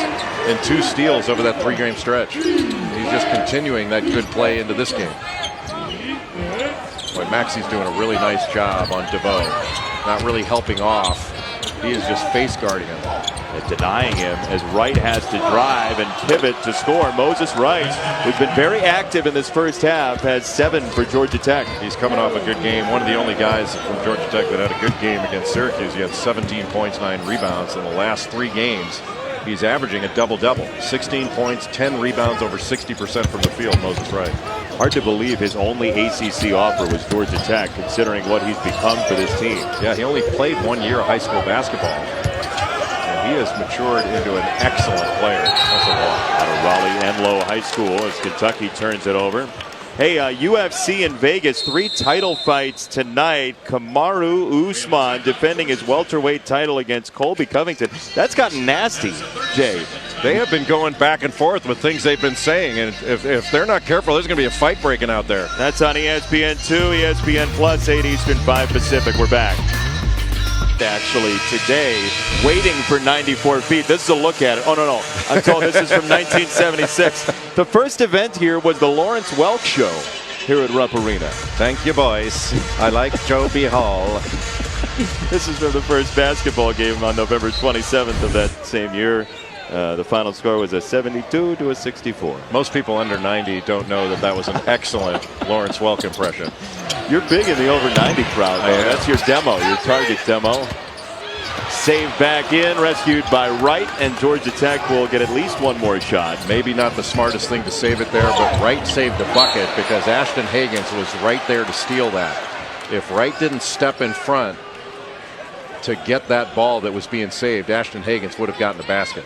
and 2 steals over that 3-game stretch. He's just continuing that good play into this game. Boy, Maxi's doing a really nice job on Devoe. Not really helping off. He is just face guarding him. And denying him as Wright has to drive and pivot to score. Moses Wright, who's been very active in this first half, has 7 for Georgia Tech. He's coming off a good game. One of the only guys from Georgia Tech that had a good game against Syracuse. He had 17 points, 9 rebounds in the last 3 games. He's averaging a double-double. 16 points, 10 rebounds, over 60% from the field, Moses Wright. Hard to believe his only ACC offer was Georgia Tech, considering what he's become for this team. Yeah, he only played 1 year of high school basketball. He has matured into an excellent player. That's a lot. Out of Raleigh-Enloe High School as Kentucky turns it over. Hey, UFC in Vegas, 3 title fights tonight. Kamaru Usman defending his welterweight title against Colby Covington. That's gotten nasty, Jay. They have been going back and forth with things they've been saying, and if they're not careful, there's going to be a fight breaking out there. That's on ESPN2, ESPN Plus, 8 Eastern, 5 Pacific. We're back. Actually today, waiting for 94 feet. This is a look at it. Oh, no. I'm told this is from 1976. The first event here was the Lawrence Welk Show here at Rupp Arena. Thank you, boys. I like Joby Hall. This is from the first basketball game on November 27th of that same year. The final score was a 72 to a 64. Most people under 90 don't know that that was an excellent Lawrence Welk impression. You're big in the over 90 crowd, though. That's your demo, your target demo. Saved back in, rescued by Wright, and Georgia Tech will get at least 1 more shot. Maybe not the smartest thing to save it there, but Wright saved the bucket because Ashton Hagans was right there to steal that. If Wright didn't step in front to get that ball that was being saved, Ashton Hagans would have gotten the basket.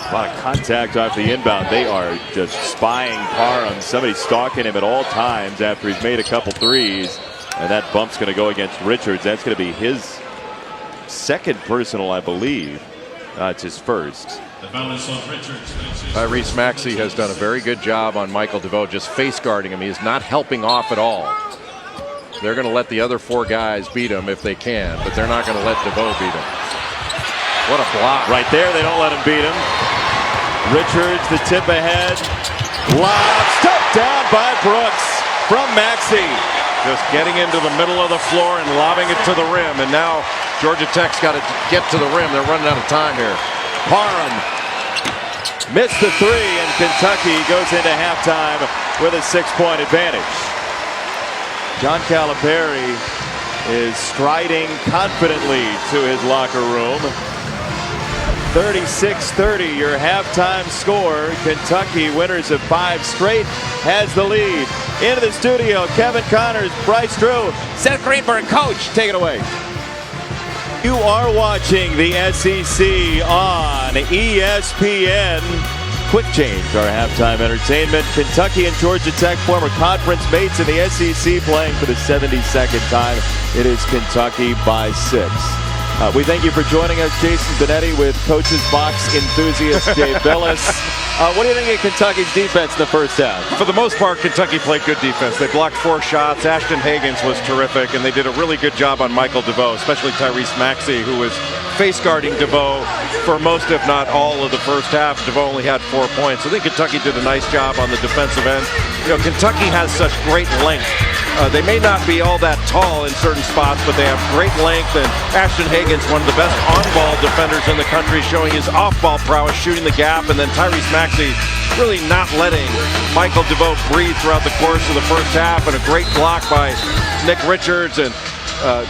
A lot of contact off the inbound. They are just spying Parham. Somebody stalking him at all times after he's made a couple threes. And that bump's going to go against Richards. That's going to be his second personal, I believe. It's his first. Tyrese Maxey has done a very good job on Michael Devoe, just face guarding him. He is not helping off at all. They're going to let the other 4 guys beat him if they can, but they're not going to let Devoe beat him. What a block. Right there, they don't let him beat him. Richards, the tip ahead. Lob, stuck down by Brooks from Maxey. Just getting into the middle of the floor and lobbing it to the rim. And now Georgia Tech's got to get to the rim. They're running out of time here. Parham missed the 3, and Kentucky goes into halftime with a 6-point advantage. John Calipari is striding confidently to his locker room. 36-30, your halftime score. Kentucky, winners of 5 straight, has the lead. Into the studio, Kevin Connors, Bryce Drew, Seth Greenberg, coach, take it away. You are watching the SEC on ESPN. Quick change, our halftime entertainment. Kentucky and Georgia Tech, former conference mates in the SEC, playing for the 72nd time. It is Kentucky by 6. We thank you for joining us, Jason Benetti, with Coach's Box enthusiast Jay Bellis. What do you think of Kentucky's defense in the first half? For the most part, Kentucky played good defense. They blocked 4 shots. Ashton Hagans was terrific, and they did a really good job on Michael Devoe, especially Tyrese Maxey, who was face guarding Devoe for most, if not all, of the first half. Devoe only had 4 points. I think Kentucky did a nice job on the defensive end. You know, Kentucky has such great length. They may not be all that tall in certain spots, but they have great length, and Ashton Hagans, one of the best on-ball defenders in the country, showing his off-ball prowess, shooting the gap, and then Tyrese Maxey really not letting Michael Devoe breathe throughout the course of the first half, and a great block by Nick Richards, and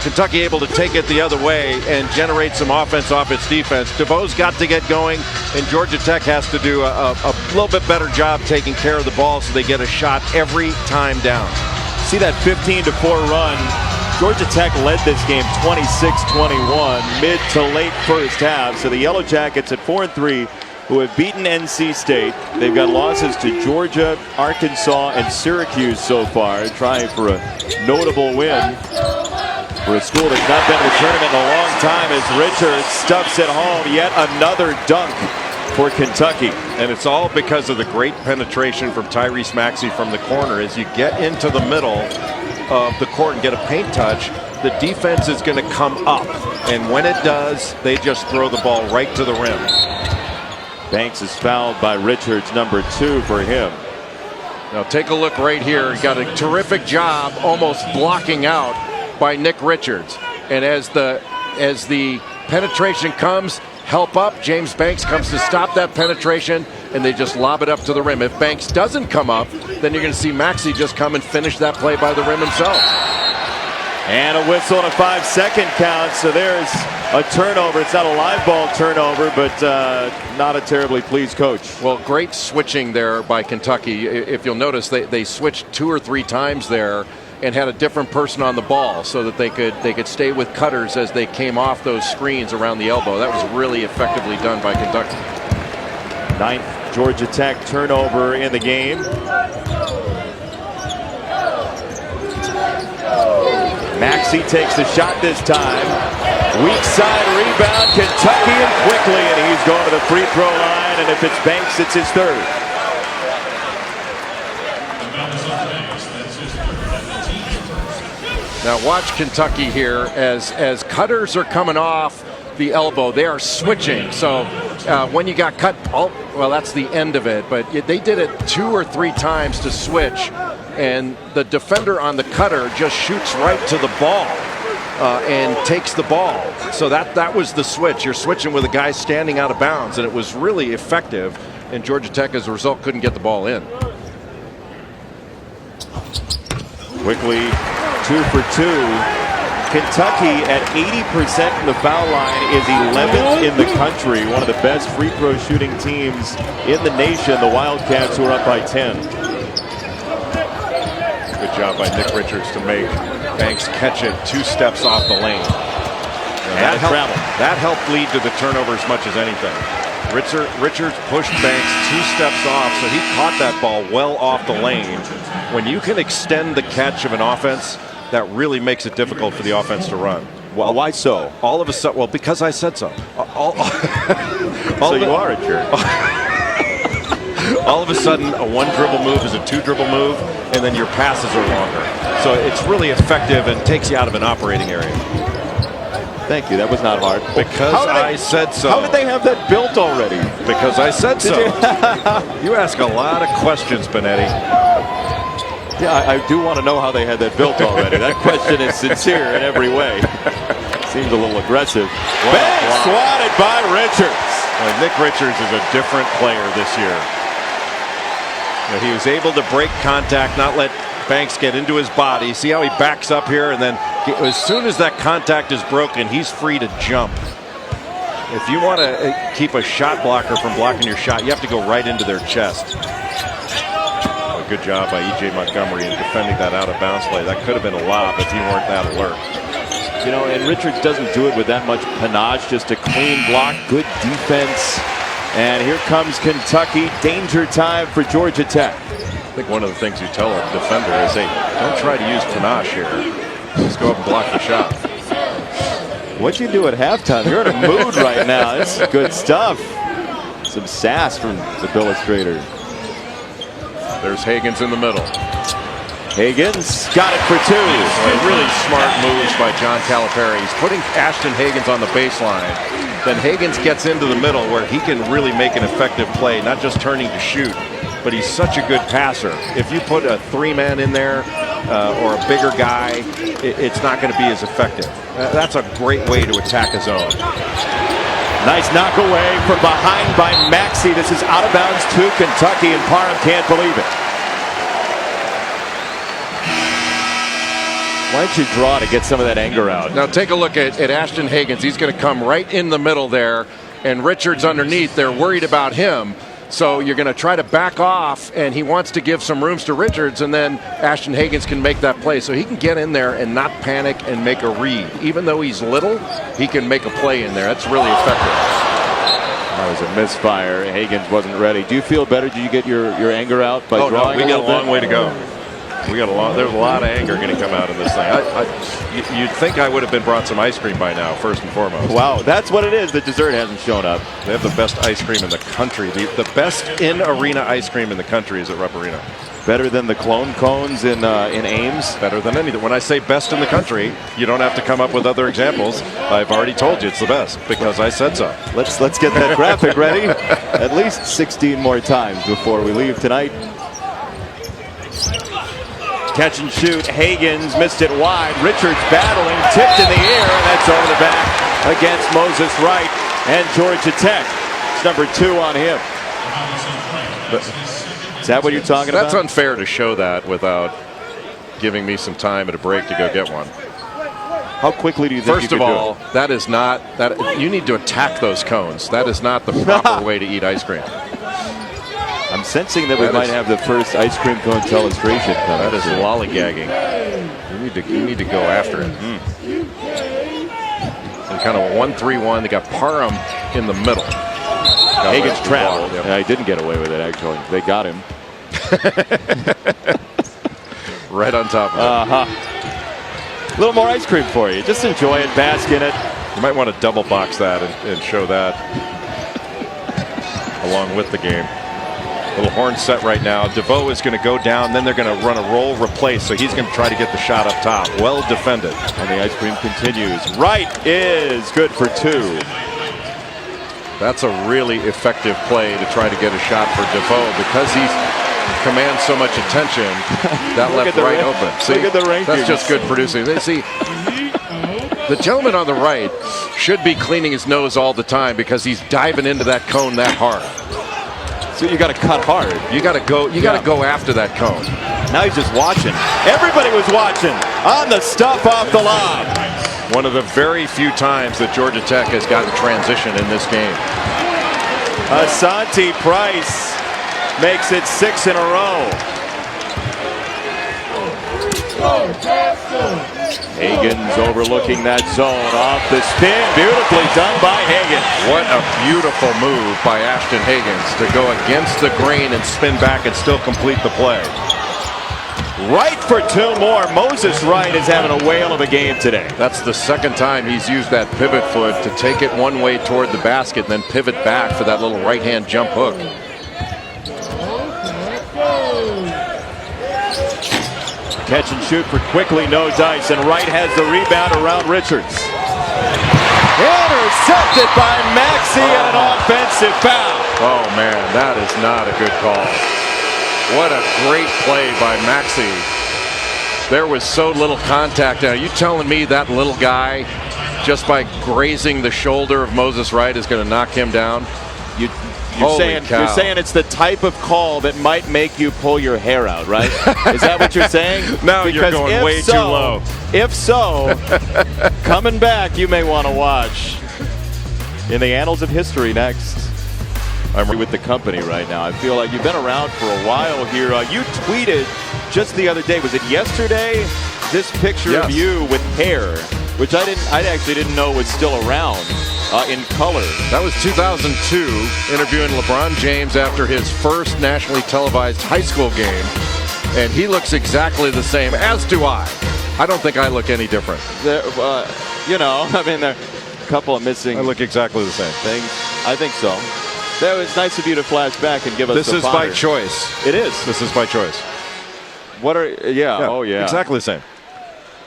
Kentucky able to take it the other way and generate some offense off its defense. Devoe's got to get going, and Georgia Tech has to do a little bit better job taking care of the ball so they get a shot every time down. see that 15-4 run. Georgia Tech led this game 26-21 mid to late first half. So the Yellow Jackets at 4-3, who have beaten NC State. They've got losses to Georgia, Arkansas, and Syracuse so far, trying for a notable win for a school that's not been in the tournament in a long time, as Richards stuffs it home. Yet another dunk for Kentucky. And it's all because of the great penetration from Tyrese Maxey from the corner. As you get into the middle of the court and get a paint touch, the defense is going to come up. And when it does, they just throw the ball right to the rim. Banks is fouled by Richards, number 2 for him. Now take a look right here. He got a terrific job almost blocking out by Nick Richards. And as the penetration comes, help up, James Banks comes to stop that penetration, and they just lob it up to the rim. If Banks doesn't come up, then you're going to see Maxey just come and finish that play by the rim himself. And a whistle and a 5-second count. So there's a turnover. It's not a live ball turnover, but not a terribly pleased coach. Well, great switching there by Kentucky. If you'll notice, they switched 2 or 3 times there and had a different person on the ball so that they could stay with cutters as they came off those screens around the elbow. That was really effectively done by Kentucky. 9th Georgia Tech turnover in the game. Maxey takes the shot this time. Weak side rebound, Kentucky, and quickly, and he's going to the free throw line, and if it's Banks, it's his 3rd. Now watch Kentucky here as cutters are coming off the elbow. They are switching. So when you got cut, well, that's the end of it. But they did it 2 or 3 times to switch, and the defender on the cutter just shoots right to the ball and takes the ball. So that was the switch. You're switching with a guy standing out of bounds, and it was really effective. And Georgia Tech, as a result, couldn't get the ball in. Quickly, 2 for 2. Kentucky at 80% from the foul line is 11th in the country. One of the best free throw shooting teams in the nation. The Wildcats, who are up by 10. Good job by Nick Richards to make Banks catch it 2 steps off the lane. That helped lead to the turnover as much as anything. Richards pushed Banks 2 steps off, so he caught that ball well off the lane. When you can extend the catch of an offense, that really makes it difficult for the offense to run. Well, why so? All of a sudden, well, because I said so. So you are a jerk. All of a sudden, a 1 dribble move is a 2 dribble move, and then your passes are longer. So it's really effective and takes you out of an operating area. Thank you. That was not hard. Because I said so. How did they have that built already? Because I said so. You ask a lot of questions, Benetti. Yeah, I do want to know how they had that built already. That question is sincere in every way. Seems a little aggressive. Banks swatted by Richards. Well, Nick Richards is a different player this year. He was able to break contact, not let Banks get into his body. See how he backs up here, and then as soon as that contact is broken, he's free to jump. If you want to keep a shot blocker from blocking your shot, you have to go right into their chest. A good job by E.J. Montgomery in defending that out-of-bounds play. That could have been a lob if he weren't that alert. You know, and Richards doesn't do it with that much panache. Just a clean block, good defense. And here comes Kentucky. Danger time for Georgia Tech. I think one of the things you tell a defender is, hey, don't try to use panache here. Just go up and block the shot. What'd you do at halftime? You're in a mood right now. This is good stuff. Some sass from the Illustrator. There's Hagans in the middle. Hagans got it for 2. Really smart moves by John Calipari. He's putting Ashton Hagans on the baseline. Then Hagans gets into the middle where he can really make an effective play, not just turning to shoot, but he's such a good passer. If you put a 3-man in there or a bigger guy, it's not going to be as effective. That's a great way to attack a zone. Nice knock away from behind by Maxey. This is out of bounds to Kentucky, and Parham can't believe it. Why don't you draw to get some of that anger out? Now take a look at Ashton Hagans. He's going to come right in the middle there, and Richards underneath. They're worried about him. So you're going to try to back off, and he wants to give some rooms to Richards, and then Ashton Hagans can make that play. So he can get in there and not panic and make a read. Even though he's little, he can make a play in there. That's really effective. That was a misfire. Hagans wasn't ready. Do you feel better? Did you get your anger out by drawing? No, we got a long way to go. There's a lot of anger going to come out of this thing. You'd think I would have been brought some ice cream by now, first and foremost. Wow, that's what it is. The dessert hasn't shown up. They have the best ice cream in the country. The best in-arena ice cream in the country is at Rupp Arena. Better than the clone cones in Ames? Better than anything. When I say best in the country, you don't have to come up with other examples. I've already told you it's the best because I said so. Let's get that graphic ready at least 16 more times before we leave tonight. Catch and shoot. Hagans missed it wide. Richards battling, tipped in the air, and that's over the back against Moses Wright and Georgia Tech. It's number 2 on him. Is that what you're talking about? That's unfair to show that without giving me some time at a break to go get one. How quickly do you think First of all, that is not that. You need to attack those cones. That is not the proper way to eat ice cream. I'm sensing that we might have the first ice cream cone illustration. That is lollygagging. You need to go after it. And kind of a 1-3-1. They got Parham in the middle. Hagans trapped. Yep. Yeah, he didn't get away with it, actually. They got him. Right on top of it. A little more ice cream for you. Just enjoy it, bask in it. You might want to double box that and show that along with the game. Little horn set right now. Devoe is going to go down, then they're going to run a roll replace, so he's going to try to get the shot up top. Well defended. And the ice cream continues. Wright is good for 2. That's a really effective play to try to get a shot for Devoe because he commands so much attention. That left Wright open. See, look at the rankings. That's just good producing. See, the gentleman on the right should be cleaning his nose all the time because he's diving into that cone that hard. So you got to cut hard. You got to go. You got to go after that cone. Now he's just watching. Everybody was watching on the stuff off the lob. One of the very few times that Georgia Tech has gotten transition in this game. Asante Price makes it 6 in a row. Hagans overlooking that zone off the spin. Beautifully done by Hagans. What a beautiful move by Ashton Hagans to go against the grain and spin back and still complete the play. Right for 2 more. Moses Wright is having a whale of a game today. That's the second time he's used that pivot foot to take it one way toward the basket and then pivot back for that little right-hand jump hook. Catch and shoot for Quickly, no dice, and Wright has the rebound around Richards. Intercepted by Maxey and an offensive foul. Oh man, that is not a good call. What a great play by Maxey. There was so little contact. Now, you telling me that little guy, just by grazing the shoulder of Moses Wright, is going to knock him down? You're saying it's the type of call that might make you pull your hair out, right? Is that what you're saying? No, you're going way too low. If so, coming back, you may want to watch in the annals of history next. I'm with the company right now. I feel like you've been around for a while here. You tweeted just the other day, was it yesterday? This picture of you with hair, which I actually didn't know was still around. In color. That was 2002, interviewing LeBron James after his first nationally televised high school game. And he looks exactly the same, as do I. I don't think I look any different. You know, I mean, there are a couple of missing. I look exactly the same. Things. I think so. That was nice of you to flash back and give us this is by choice. It is. This is by choice. What are, oh yeah. Exactly the same.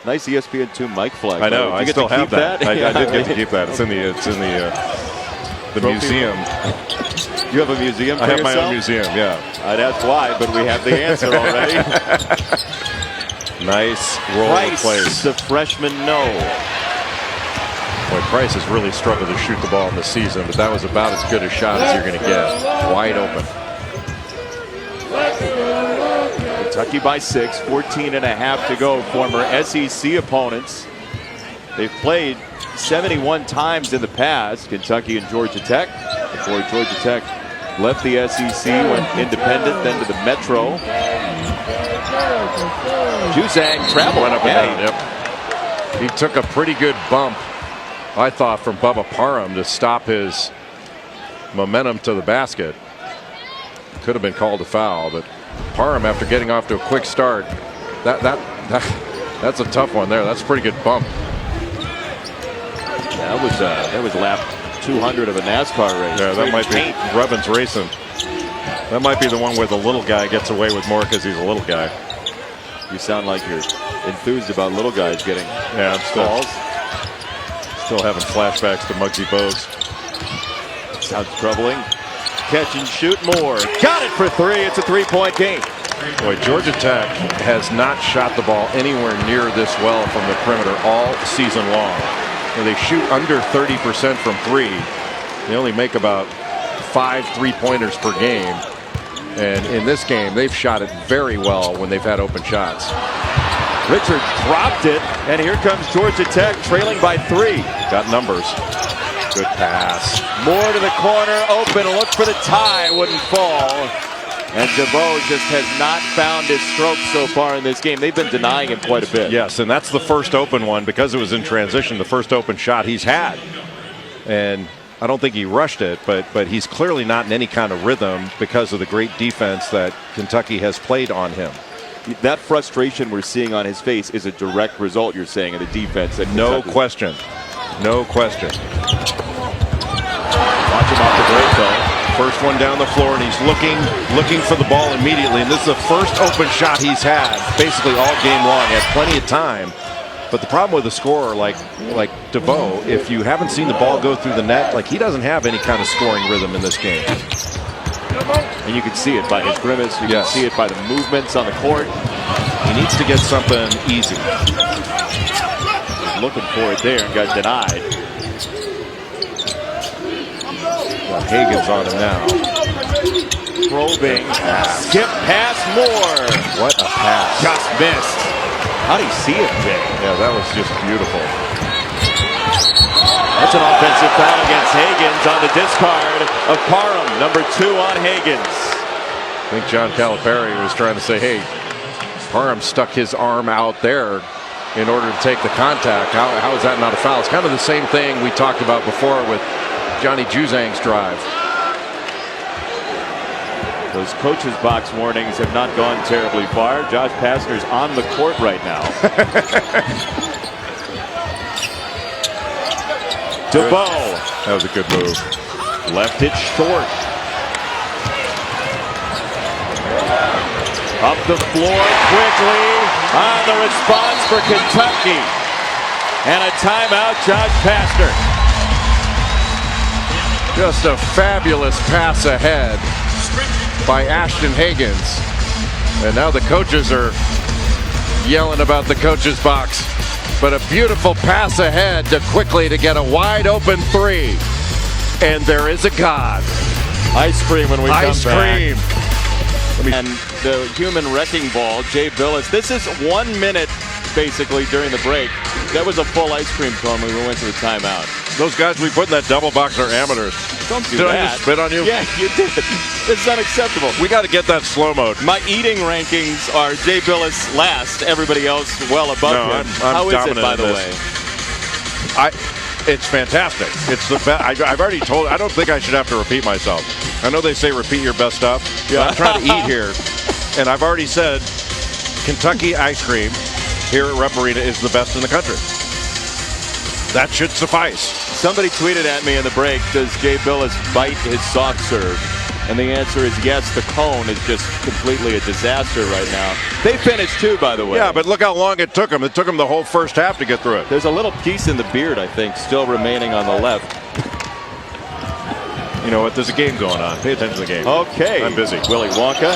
Nice ESPN2 mic flag. I know. I still have that. I did get to keep that. It's in the museum. You have a museum for I have yourself? my own museum, yeah. That's why, but we have the answer already. Nice roll of plays. The freshman, no. Boy, Price has really struggled to shoot the ball in the season, but that was about as good a shot as you're going to get. Wide open. Kentucky by 6, 14.5 to go. Former SEC opponents. They've played 71 times in the past, Kentucky and Georgia Tech, before Georgia Tech Left the SEC, went independent, then to the Metro. Juzang traveled Went up and down. Yep. He took a pretty good bump, I thought, from Bubba Parham to stop his momentum to the basket. Could have been called a foul, but Parham, after getting off to a quick start, that's a tough one there. That's a pretty good bump. Yeah, that was lap 200 of a NASCAR race. Yeah, that might be Rubbin's racing. That might be the one where the little guy gets away with more because he's a little guy. You sound like you're enthused about little guys getting calls. Still having flashbacks to Muggsy Bogues. Sounds troubling. Catch and shoot more. Got it for three. It's a three-point game. Boy, Georgia Tech has not shot the ball anywhere near this well from the perimeter all season long. They shoot under 30% from three. They only make about 5 3-pointers per game. And in this game, they've shot it very well when they've had open shots. Richards dropped it, and here comes Georgia Tech trailing by 3. Got numbers. Good pass. Moore to the corner, open, look for the tie, wouldn't fall. And Devoe just has not found his stroke so far in this game. They've been denying him quite a bit. Yes, and that's the first open one because it was in transition, the first open shot he's had. And I don't think he rushed it, but he's clearly not in any kind of rhythm because of the great defense that Kentucky has played on him. That frustration we're seeing on his face is a direct result, you're saying, of the defense. No question. No question. Watch him off the break, though. First one down the floor, and he's looking for the ball immediately. And this is the first open shot he's had basically all game long. He had plenty of time. But the problem with a scorer like Devoe, if you haven't seen the ball go through the net, like he doesn't have any kind of scoring rhythm in this game. And you can see it by his grimace. You can see it by the movements on the court. He needs to get something easy. He's looking for it there and got denied. Well, Hagans on him now. Probing. Skip pass Moore. What a pass. Just missed. How do you see it, Jay? Yeah, that was just beautiful. That's an offensive foul against Hagans on the discard of Parham. Number 2 on Hagans. I think John Calipari was trying to say, hey, Parham stuck his arm out there in order to take the contact. How is that not a foul? It's kind of the same thing we talked about before with Johnny Juzang's drive. Those coaches' box warnings have not gone terribly far. Josh Pastner's on the court right now. Devoe. That was a good move. Left it short. Up the floor quickly. On the response for Kentucky. And a timeout, Josh Pastner. Just a fabulous pass ahead by Ashton Hagans. And now the coaches are yelling about the coaches' box. But a beautiful pass ahead to quickly to get a wide open 3. And there is a God. Ice cream when we come back. Ice cream. And the human wrecking ball, Jay Billis. This is 1 minute basically during the break. That was a full ice cream cone when we went to the timeout. Those guys we put in that double box are amateurs. Don't do Did that. I just spit on you? Yeah, you did. It's unacceptable. We got to get that slow mode. My eating rankings are Jay Billis last, everybody else well above him. I'm How is it, dominant by the in way? It's fantastic. It's the best. I've already told. I don't think I should have to repeat myself. I know they say repeat your best stuff. Yeah. I'm trying to eat here, and I've already said Kentucky ice cream here at Rep Arena is the best in the country. That should suffice. Somebody tweeted at me in the break, does Jay Billis bite his soft serve? And the answer is yes, the cone is just completely a disaster right now. They finished 2, by the way. Yeah, but look how long it took them. It took them the whole first half to get through it. There's a little piece in the beard, I think, still remaining on the left. You know what? There's a game going on. Pay attention to the game. Okay. I'm busy. Willy Wonka.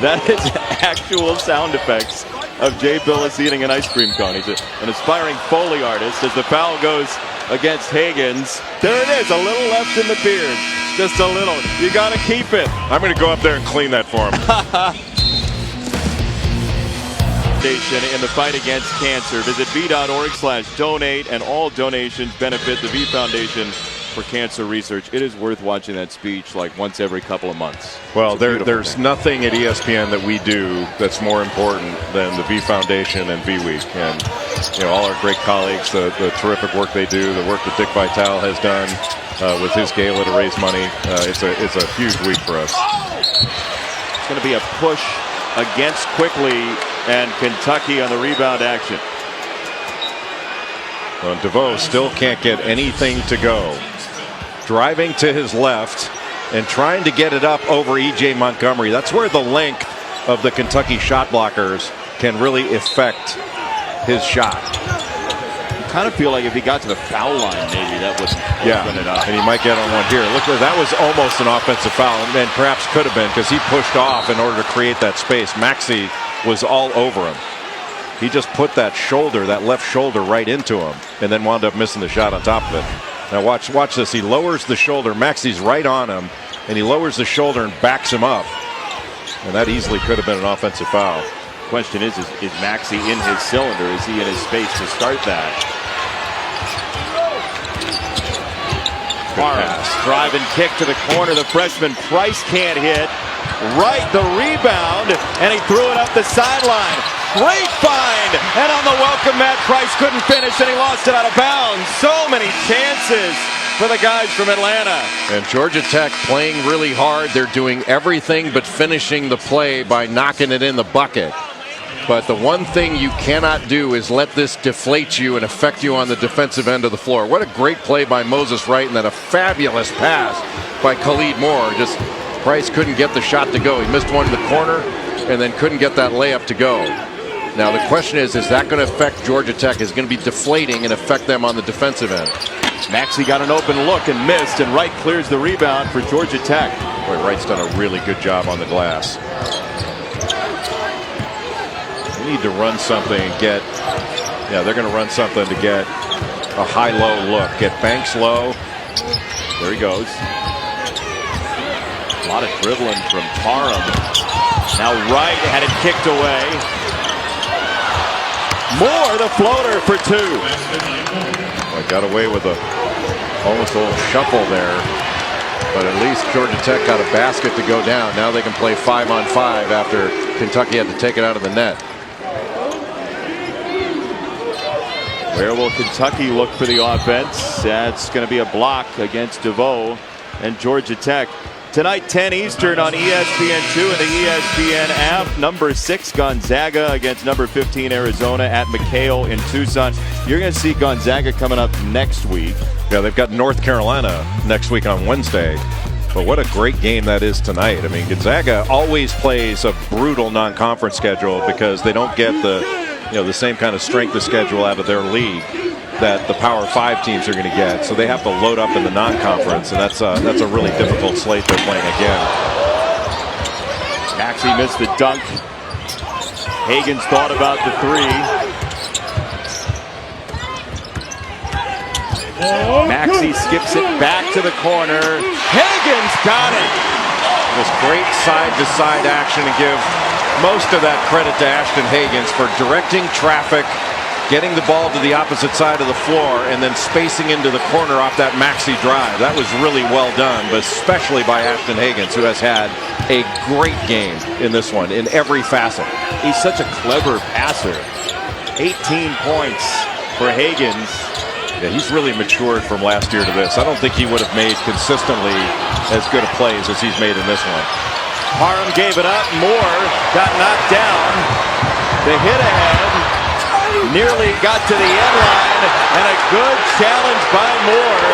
That is actual sound effects of Jay Billis eating an ice cream cone. He's an aspiring Foley artist as the foul goes against Hagans. There it is, a little left in the beard. Just a little. You got to keep it. I'm going to go up there and clean that for him. In the fight against cancer. Visit v.org/donate, and all donations benefit the V Foundation for Cancer Research. It is worth watching that speech like once every couple of months. Well, there's nothing at ESPN that we do that's more important than the V Foundation and V Week. And all our great colleagues, the terrific work they do, the work that Dick Vitale has done with his gala to raise money. It's a huge week for us. It's going to be a push against Quickly and Kentucky on the rebound action. Well, Devoe still can't get anything to go. Driving to his left and trying to get it up over E.J. Montgomery. That's where the length of the Kentucky shot blockers can really affect his shot. I kind of feel like if he got to the foul line, maybe that would open it up. And he might get on one here. Look, that was almost an offensive foul, and perhaps could have been because he pushed off in order to create that space. Maxey was all over him. He just put that left shoulder right into him, and then wound up missing the shot on top of it. Now watch this. He lowers the shoulder. Maxey's right on him, and he lowers the shoulder and backs him up. And that easily could have been an offensive foul. Question is Maxey in his cylinder? Is he in his space to start that? Pass. Drive and kick to the corner. The freshman Price can't hit. Right, the rebound, and he threw it up the sideline. Great find, and on the welcome mat, Price couldn't finish, and he lost it out of bounds. So many chances for the guys from Atlanta. And Georgia Tech playing really hard. They're doing everything but finishing the play by knocking it in the bucket. But the one thing you cannot do is let this deflate you and affect you on the defensive end of the floor. What a great play by Moses Wright, and then a fabulous pass by Khalid Moore. Just Price couldn't get the shot to go. He missed one in the corner and then couldn't get that layup to go. Now the question is that going to affect Georgia Tech? Is it going to be deflating and affect them on the defensive end? Maxey got an open look and missed, and Wright clears the rebound for Georgia Tech. Boy, Wright's done a really good job on the glass. They need to run something and get, they're going to run something to get a high-low look. Get Banks low. There he goes. A lot of dribbling from Parham. Now Wright had it kicked away. Moore, the floater for two. Well, got away with almost a little shuffle there. But at least Georgia Tech got a basket to go down. Now they can play 5-on-5 after Kentucky had to take it out of the net. Where will Kentucky look for the offense? That's going to be a block against Devoe and Georgia Tech. Tonight, 10 Eastern on ESPN2 and the ESPN app. Number 6 Gonzaga against number 15 Arizona at McHale in Tucson. You're going to see Gonzaga coming up next week. Yeah, they've got North Carolina next week on Wednesday. But what a great game that is tonight. I mean, Gonzaga always plays a brutal non-conference schedule because they don't get the same kind of strength of schedule out of their league that the Power 5 teams are going to get. So they have to load up in the non-conference, and that's a really difficult slate they're playing again. Maxey missed the dunk. Hagans thought about the three. Maxey skips it back to the corner. Hagans got it. This great side-to-side action, and give most of that credit to Ashton Hagans for directing traffic, getting the ball to the opposite side of the floor, and then spacing into the corner off that Maxey drive. That was really well done, but especially by Ashton Hagans, who has had a great game in this one in every facet. He's such a clever passer. 18 points for Hagans. Yeah, he's really matured from last year to this. I don't think he would have made consistently as good a plays as he's made in this one. Parham gave it up. Moore got knocked down. The hit ahead nearly got to the end line, and a good challenge by Moore.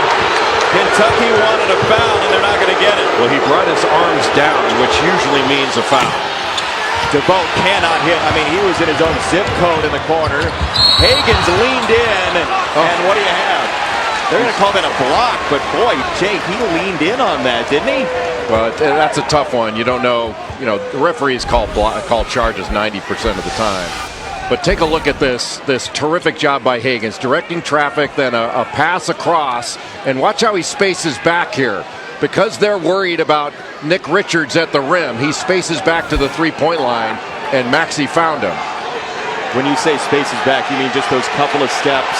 Kentucky wanted a foul, and they're not going to get it. Well, he brought his arms down, which usually means a foul. Devoe cannot hit. I mean, he was in his own zip code in the corner. Hagans leaned in, and what do you have? They're going to call that a block, but boy, Jake, he leaned in on that, didn't he? Well, that's a tough one. You don't know. The referees call charges 90% of the time. But take a look at this terrific job by Hagans, directing traffic, then a pass across, and watch how he spaces back here. Because they're worried about Nick Richards at the rim, he spaces back to the three-point line, and Maxey found him. When you say spaces back, you mean just those couple of steps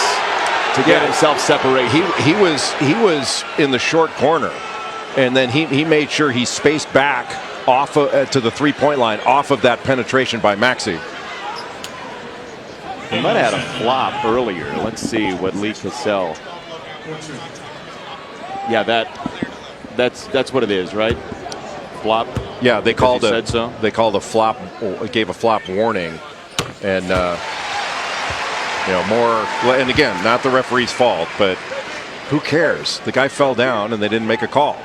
to get himself separated. He was in the short corner, and then he made sure he spaced back off of, to the three-point line off of that penetration by Maxey. He might have had a flop earlier. Let's see what Lee Cassell. Yeah, that's what it is, right? Flop. Yeah, they called said so. They called a flop. Gave a flop warning, and more. And again, not the referee's fault, but who cares? The guy fell down, and they didn't make a call.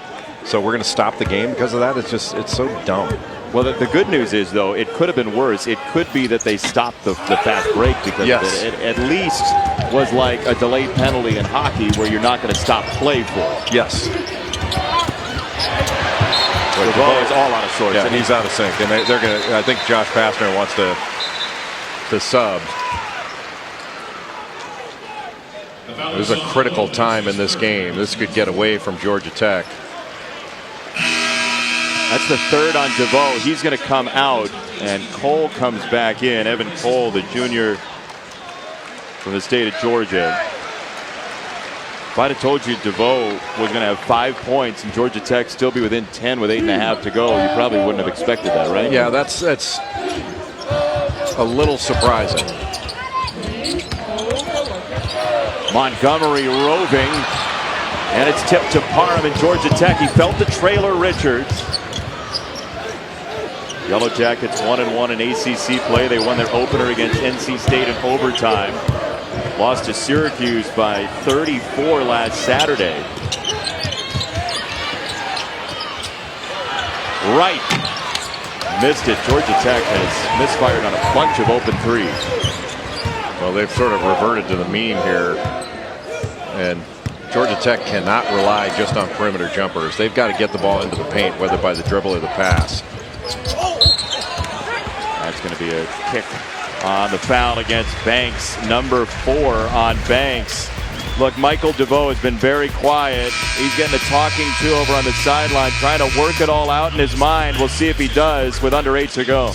So we're going to stop the game because of that. It's so dumb. Well, the good news is, though, it could have been worse. It could be that they stopped the fast break because of it. It at least was like a delayed penalty in hockey where you're not going to stop play for it. Yes. Devoe is all out of sorts. Yeah, and he's out of sync. And they're going to, I think Josh Pastner wants to sub. There's a critical time in this game. This could get away from Georgia Tech. That's the third on Devoe. He's going to come out, and Cole comes back in. Evan Cole, the junior from the state of Georgia. If I'd have told you Devoe was going to have 5 points and Georgia Tech still be within 10 with 8.5 to go, you probably wouldn't have expected that, right? Yeah, that's a little surprising. Montgomery roving, and it's tipped to Parham in Georgia Tech. He felt the trailer, Richards. Yellow Jackets 1-1 in ACC play. They won their opener against NC State in overtime. Lost to Syracuse by 34 last Saturday. Right. Missed it. Georgia Tech has misfired on a bunch of open threes. Well, they've sort of reverted to the mean here. And Georgia Tech cannot rely just on perimeter jumpers. They've got to get the ball into the paint, whether by the dribble or the pass. That's going to be a kick on the foul against Banks. Number 4 on Banks. Look, Michael Devoe has been very quiet. He's getting a talking to over on the sideline, trying to work it all out in his mind. We'll see if he does with under 8 to go.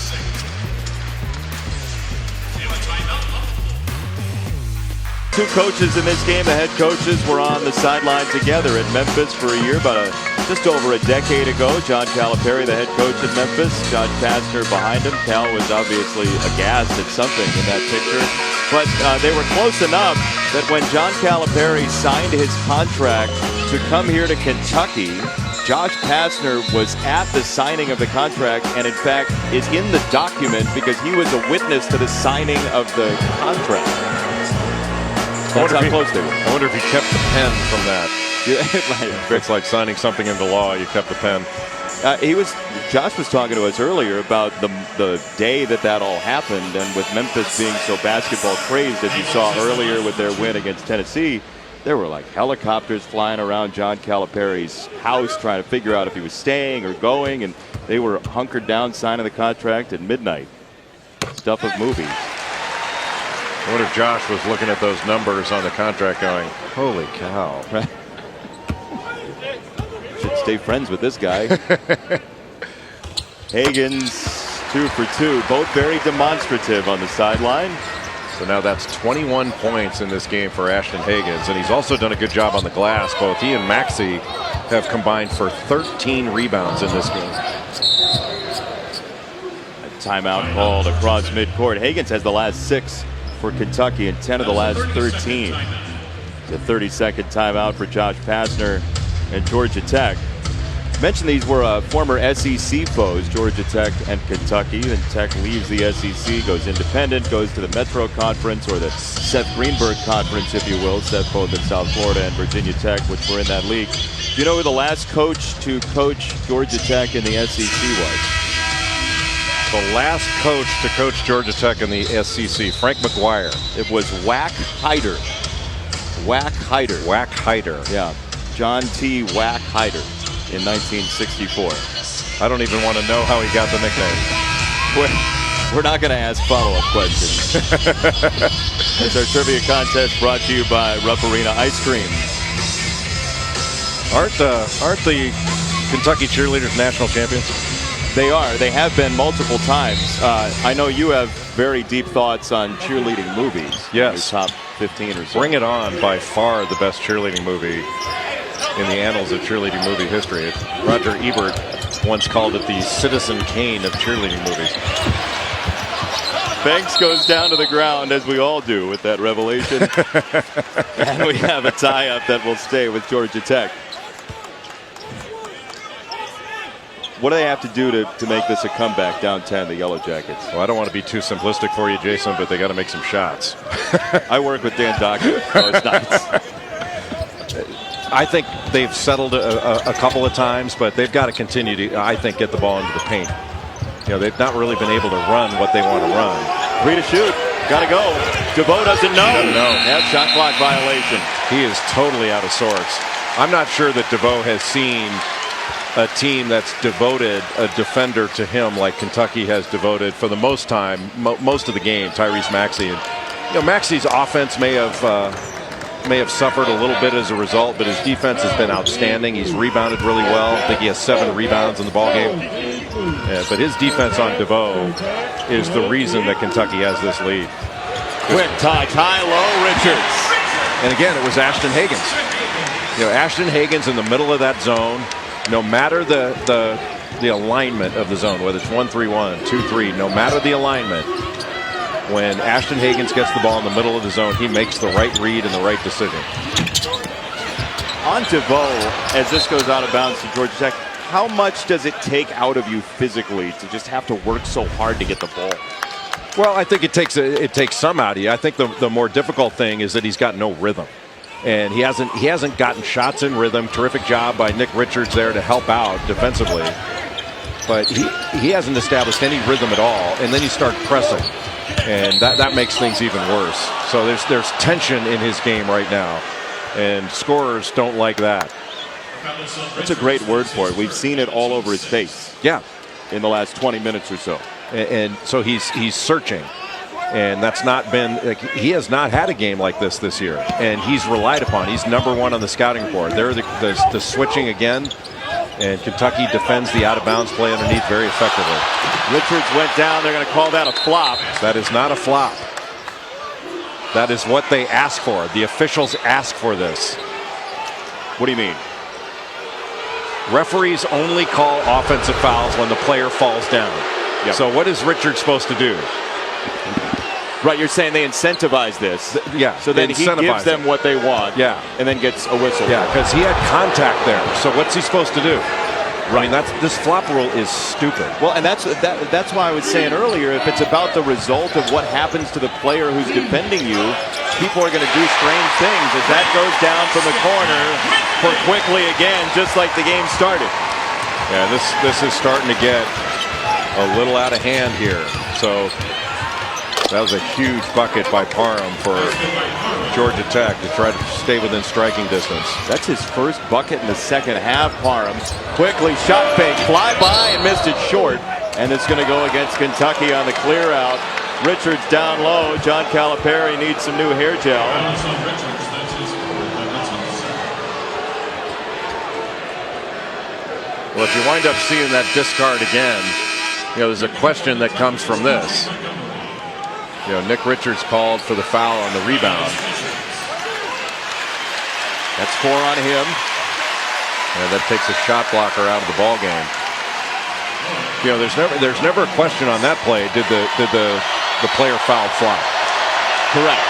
Two coaches in this game, the head coaches, were on the sideline together at Memphis for a year, just over a decade ago. John Calipari, the head coach at Memphis. Josh Pastner behind him. Cal was obviously aghast at something in that picture. But they were close enough that when John Calipari signed his contract to come here to Kentucky, Josh Pastner was at the signing of the contract and, in fact, is in the document because he was a witness to the signing of the contract. That's how close they were. I wonder if he kept the pen from that. It's like signing something into law. You kept the pen. Josh was talking to us earlier about the day that all happened, and with Memphis being so basketball crazed, as you saw earlier with their win against Tennessee, there were like helicopters flying around John Calipari's house trying to figure out if he was staying or going, and they were hunkered down signing the contract at midnight. Stuff of movies. I wonder if Josh was looking at those numbers on the contract going, holy cow. Right. Should stay friends with this guy. Hagans 2 for 2, both very demonstrative on the sideline. So now that's 21 points in this game for Ashton Hagans, and he's also done a good job on the glass. Both he and Maxey have combined for 13 rebounds in this game. A timeout called across midcourt. Hagans has the last 6 for Kentucky and 10 of the last 13. It's a 30-second timeout for Josh Pastner and Georgia Tech. Mentioned these were former SEC foes, Georgia Tech and Kentucky. Then Tech leaves the SEC, goes independent, goes to the Metro Conference, or the Seth Greenberg Conference, if you will. Seth both in South Florida and Virginia Tech, which were in that league. Do you know who the last coach to coach Georgia Tech in the SEC was? The last coach to coach Georgia Tech in the SEC, Frank McGuire. It was Wack Hyder. Wack Hyder. Wack Hyder. Yeah. John T. Wack Hyder in 1964. I don't even want to know how he got the nickname. We're not going to ask follow-up questions. It's our trivia contest brought to you by Rupp Arena Ice Cream. Aren't the Kentucky cheerleaders national champions? They are. They have been multiple times. I know you have very deep thoughts on cheerleading movies. Yes. Your top 15 or so. Bring It On, by far the best cheerleading movie in the annals of cheerleading movie history. Roger Ebert once called it the Citizen Kane of cheerleading movies. Banks goes down to the ground, as we all do with that revelation. And we have a tie-up that will stay with Georgia Tech. What do they have to do to make this a comeback down 10, the Yellow Jackets? Well, I don't want to be too simplistic for you, Jason, but they got to make some shots. I work with Dan Dockett. Oh, it's nice. I think they've settled a couple of times, but they've got to continue to, I think, get the ball into the paint. You know, they've not really been able to run what they want to run. 3 to shoot. Got to go. Devoe doesn't know. That's shot clock violation. He is totally out of sorts. I'm not sure that Devoe has seen a team that's devoted a defender to him like Kentucky has devoted for the most time, most of the game, Tyrese Maxey. And, you know, Maxey's offense may have suffered a little bit as a result, but his defense has been outstanding. He's rebounded really well. I think he has 7 rebounds in the ball game. But his defense on Devoe is the reason that Kentucky has this lead. Quick touch, high-low, Richards. And again, it was Ashton Hagans. You know, Ashton Hagans in the middle of that zone. No matter the alignment of the zone, whether it's 1-3-1, 2-3, no matter the alignment, when Ashton Hagans gets the ball in the middle of the zone, he makes the right read and the right decision. On Devoe, as this goes out of bounds to Georgia Tech, how much does it take out of you physically to just have to work so hard to get the ball? Well, I think it takes some out of you. I think the more difficult thing is that he's got no rhythm. And he hasn't gotten shots in rhythm. Terrific job by Nick Richards there to help out defensively. But he hasn't established any rhythm at all. And then you start pressing. And that makes things even worse. So there's tension in his game right now. And scorers don't like that. That's a great word for it. We've seen it all over his face. Yeah. In the last 20 minutes or so. And so he's searching. And that's not been, like, he has not had a game like this year. And he's relied upon. He's #1 on the scouting board. They're the switching again. And Kentucky defends the out-of-bounds play underneath very effectively. Richards went down. They're going to call that a flop. That is not a flop. That is what they ask for. The officials ask for this. What do you mean? Referees only call offensive fouls when the player falls down. Yep. So what is Richards supposed to do? Right, you're saying they incentivize this. Yeah. So then he gives them what they want. Yeah. And then gets a whistle. Yeah, because he had contact there. So what's he supposed to do? Right. I mean, this flop rule is stupid. Well, and that's why I was saying earlier, if it's about the result of what happens to the player who's defending you, people are going to do strange things as that goes down from the corner for quickly again, just like the game started. Yeah, this is starting to get a little out of hand here. So that was a huge bucket by Parham for Georgia Tech to try to stay within striking distance. That's his first bucket in the second half. Parham quickly shot fake, fly by and missed it short. And it's going to go against Kentucky on the clear out. Richards down low. John Calipari needs some new hair gel. Well, if you wind up seeing that discard again, you know, there's a question that comes from this. You know, Nick Richards called for the foul on the rebound. That's 4 on him. And that takes a shot blocker out of the ball game. You know, there's never a question on that play. Did the player foul fly? Correct.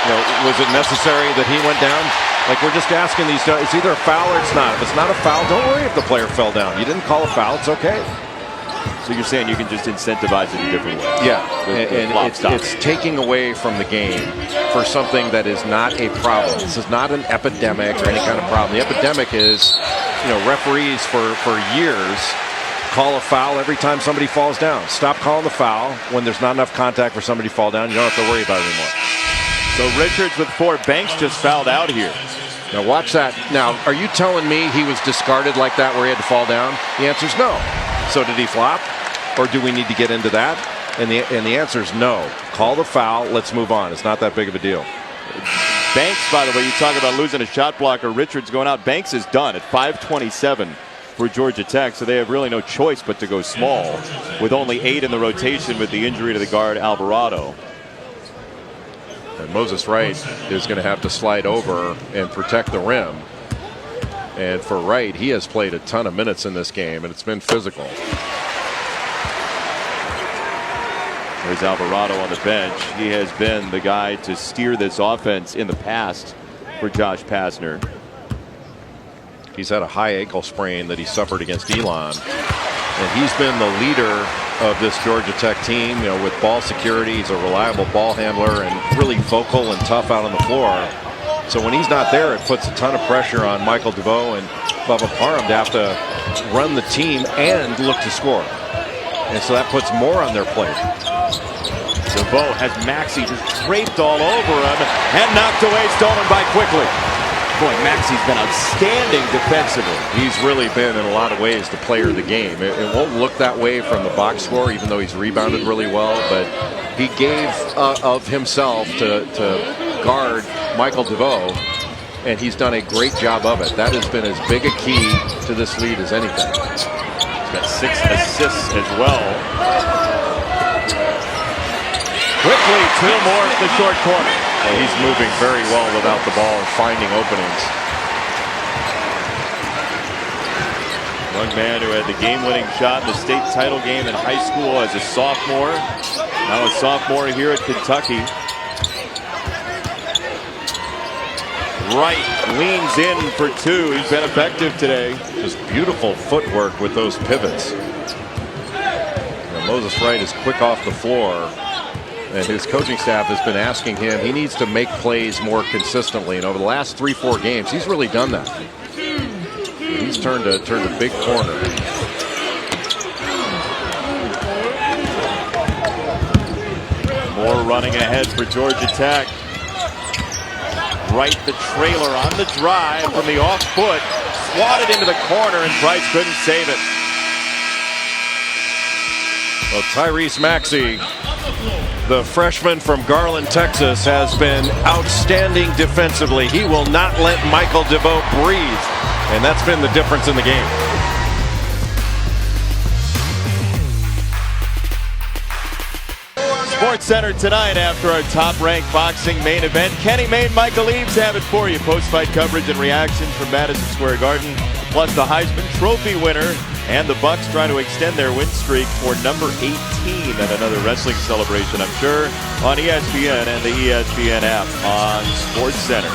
You know, was it necessary that he went down? Like, we're just asking these. It's either a foul or it's not. If it's not a foul, don't worry if the player fell down. You didn't call a foul. It's okay. So you're saying you can just incentivize it in different ways? Yeah, and it's taking away from the game for something that is not a problem. This is not an epidemic or any kind of problem. The epidemic is, you know, referees for years call a foul every time somebody falls down. Stop calling the foul when there's not enough contact for somebody to fall down. You don't have to worry about it anymore. So Richards with 4. Banks just fouled out here. Now watch that. Now, are you telling me he was discarded like that where he had to fall down? The answer is no. So did he flop? Or do we need to get into that? And the answer is no. Call the foul. Let's move on. It's not that big of a deal. Banks, by the way, you talk about losing a shot blocker. Richards going out. Banks is done at 5:27 for Georgia Tech, so they have really no choice but to go small with only 8 in the rotation with the injury to the guard Alvarado. And Moses Wright is going to have to slide over and protect the rim. And for Wright, he has played a ton of minutes in this game, and it's been physical. There's Alvarado on the bench. He has been the guy to steer this offense in the past for Josh Pastner. He's had a high ankle sprain that he suffered against Elon. And he's been the leader of this Georgia Tech team, you know, with ball security. He's a reliable ball handler and really vocal and tough out on the floor. So when he's not there, it puts a ton of pressure on Michael Devoe and Bubba Parham to have to run the team and look to score. And so that puts more on their plate. Devoe has Maxey just draped all over him and knocked away, stolen by Quickly. Boy, Maxey's been outstanding defensively. He's really been, in a lot of ways, the player of the game. It won't look that way from the box score, even though he's rebounded really well, but he gave of himself to guard Michael Devoe, and he's done a great job of it. That has been as big a key to this lead as anything. He's got 6 assists as well. Quickly, 2 more at the short corner. He's moving very well without the ball and finding openings. Young man who had the game-winning shot in the state title game in high school as a sophomore. Now a sophomore here at Kentucky. Wright leans in for 2. He's been effective today. Just beautiful footwork with those pivots. Moses Wright is quick off the floor. And his coaching staff has been asking him, he needs to make plays more consistently. And over the last 3-4 games, he's really done that. He's turned a big corner. More running ahead for Georgia Tech. Wright the trailer on the drive from the off foot. Swatted into the corner, and Price couldn't save it. Well, Tyrese Maxey, the freshman from Garland, Texas, has been outstanding defensively. He will not let Michael Devoe breathe, and that's been the difference in the game. Sports Center tonight after our top-ranked boxing main event. Kenny Mayne, Michael Eaves have it for you. Post-fight coverage and reactions from Madison Square Garden, plus the Heisman Trophy winner. And the Bucks trying to extend their win streak for number 18 at another wrestling celebration, I'm sure, on ESPN and the ESPN app on Sports Center.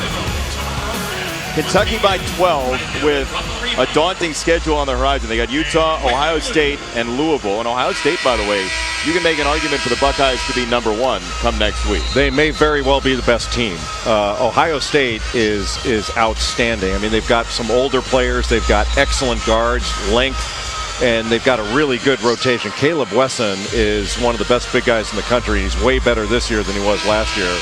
Kentucky by 12 with a daunting schedule on the horizon. They got Utah, Ohio State, and Louisville. And Ohio State, by the way, you can make an argument for the Buckeyes to be number 1 come next week. They may very well be the best team. Ohio State is outstanding. I mean, they've got some older players. They've got excellent guards, length, and they've got a really good rotation. Caleb Wesson is one of the best big guys in the country. He's way better this year than he was last year.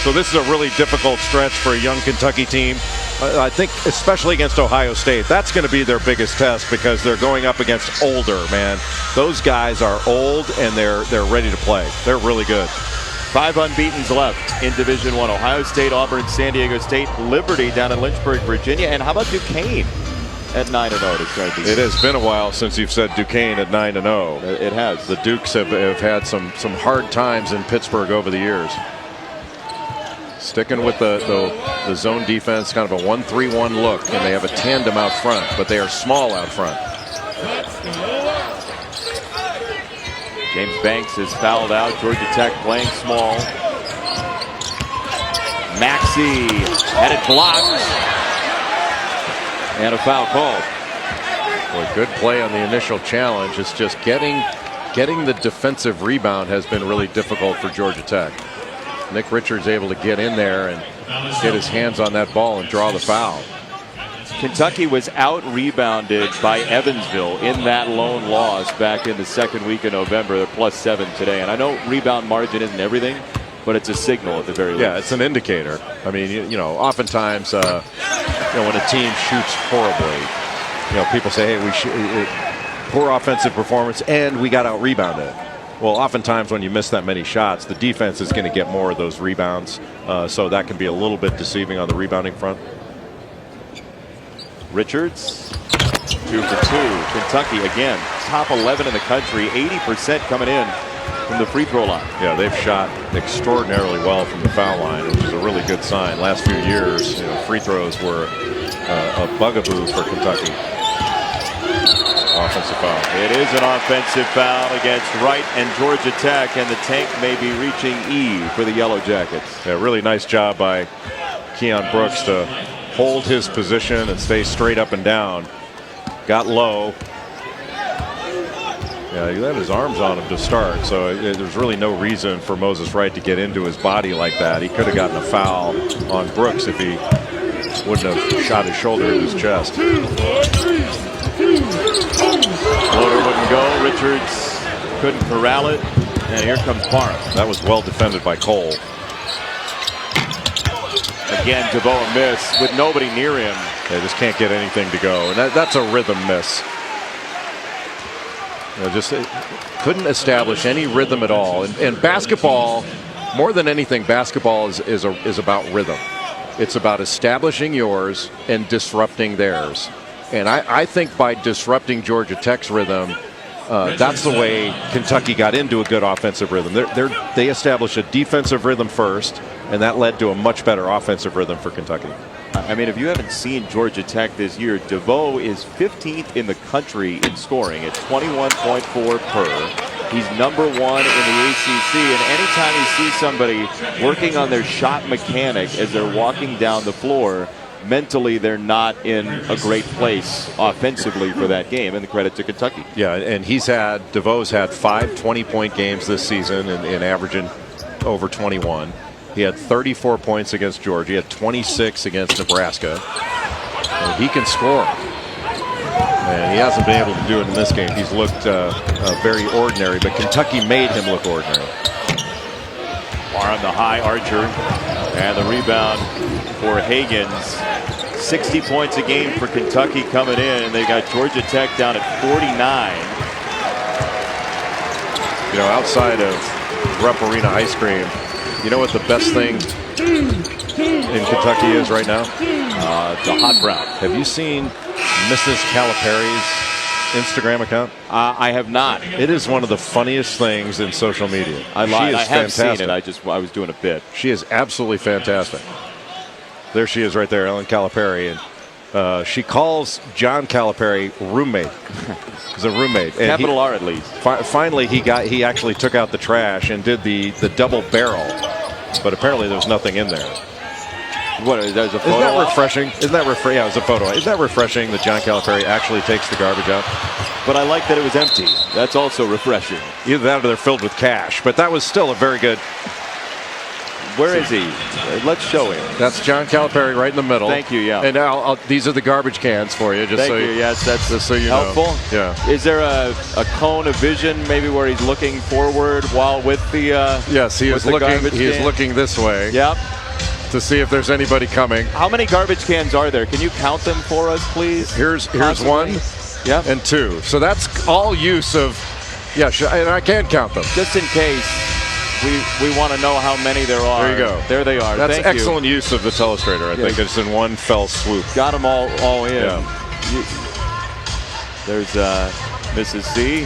So this is a really difficult stretch for a young Kentucky team. I think especially against Ohio State, that's going to be their biggest test because they're going up against older, man. Those guys are old and they're ready to play. They're really good. 5 unbeatens left in Division I. Ohio State, Auburn, San Diego State, Liberty down in Lynchburg, Virginia. And how about Duquesne at 9-0 to start the season? It has been a while since you've said Duquesne at 9-0. It has. The Dukes have had some hard times in Pittsburgh over the years. Sticking with the zone defense, kind of a 1-3-1 look, and they have a tandem out front, but they are small out front. James Banks is fouled out. Georgia Tech playing small. Maxey had it blocked. And a foul called. Well, good play on the initial challenge. It's just getting the defensive rebound has been really difficult for Georgia Tech. Nick Richards able to get in there and get his hands on that ball and draw the foul. Kentucky was out-rebounded by Evansville in that lone loss back in the second week of November. They're +7 today. And I know rebound margin isn't everything, but it's a signal at the very least. Yeah, it's an indicator. I mean, you know, oftentimes, when a team shoots horribly, people say, hey, poor offensive performance, and we got out-rebounded. Well, oftentimes when you miss that many shots, the defense is going to get more of those rebounds. So that can be a little bit deceiving on the rebounding front. Richards, 2 for 2. Kentucky, again, top 11 in the country, 80% coming in from the free throw line. Yeah, they've shot extraordinarily well from the foul line, which is a really good sign. Last few years, free throws were a bugaboo for Kentucky. Offensive foul. It is an offensive foul against Wright and Georgia Tech, and the tank may be reaching E for the Yellow Jackets. Yeah, really nice job by Keon Brooks to hold his position and stay straight up and down. Got low. Yeah, he had his arms on him to start, so there's really no reason for Moses Wright to get into his body like that. He could have gotten a foul on Brooks if he wouldn't have shot his shoulder in his chest. Floater wouldn't go. Richards couldn't corral it. And here comes Parham. That was well defended by Cole. Again, Devoe a miss with nobody near him. They just can't get anything to go. And that's a rhythm miss. Just couldn't establish any rhythm at all. And basketball, more than anything, basketball is about rhythm. It's about establishing yours and disrupting theirs. And I think by disrupting Georgia Tech's rhythm, that's the way Kentucky got into a good offensive rhythm. They established a defensive rhythm first, and that led to a much better offensive rhythm for Kentucky. I mean, if you haven't seen Georgia Tech this year, Devoe is 15th in the country in scoring at 21.4 per. He's #1 in the ACC, and anytime you see somebody working on their shot mechanic as they're walking down the floor, mentally they're not in a great place offensively for that game, and the credit to Kentucky. Yeah, and Devoe's had 5 20-point games this season and averaging over 21. He had 34 points against Georgia. He had 26 against Nebraska. And he can score. And he hasn't been able to do it in this game. He's looked very ordinary, but Kentucky made him look ordinary. Parham, the high archer, and the rebound for Hagans. 60 points a game for Kentucky coming in. They got Georgia Tech down at 49. Outside of Rupp Arena ice cream, you know what the best thing in Kentucky is right now? The hot brown. Have you seen Mrs. Calipari's Instagram account? I have not. It is one of the funniest things in social media. I lied. I have fantastic. seen it. I was doing a bit. She is absolutely fantastic. There she is right there, Ellen Calipari. And she calls John Calipari roommate. He's a roommate. And Capital R at least. Finally, he actually took out the trash and did the double barrel. But apparently there was nothing in there. What, there's a photo? Isn't that refreshing? Yeah, it was a photo. Isn't that refreshing that John Calipari actually takes the garbage out? But I like that it was empty. That's also refreshing. Either that or they're filled with cash. But that was still a very good. Where is he? Let's show him. That's John Calipari right in the middle. Thank you, yeah. And now these are the garbage cans for you. Thank you. Yes, that's just so you helpful. know. Yeah. Is there a cone of vision maybe where he's looking forward while with the Yes, he is looking. He is looking this way. Yep. To see if there's anybody coming. How many garbage cans are there? Can you count them for us, please? Here's one. Yep. And 2. So that's all use of. Yeah, and I can count them. Just in case. We want to know how many there are. There you go. There they are. That's Thank excellent use of the telestrator. I think it's in one fell swoop. Got them all in. Yeah. There's Mrs. C.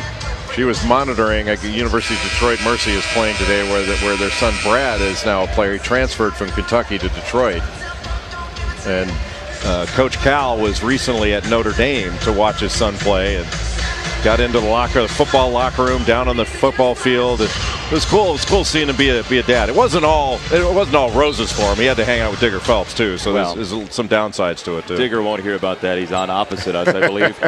She was monitoring. University of Detroit Mercy is playing today, where their son Brad is now a player. He transferred from Kentucky to Detroit, and Coach Cal was recently at Notre Dame to watch his son play, and got into the football locker room down on the football field. It was cool. It was cool seeing him be a dad. It wasn't all roses for him. He had to hang out with Digger Phelps too, so there's some downsides to it too. Digger won't hear about that. He's on opposite us, I believe.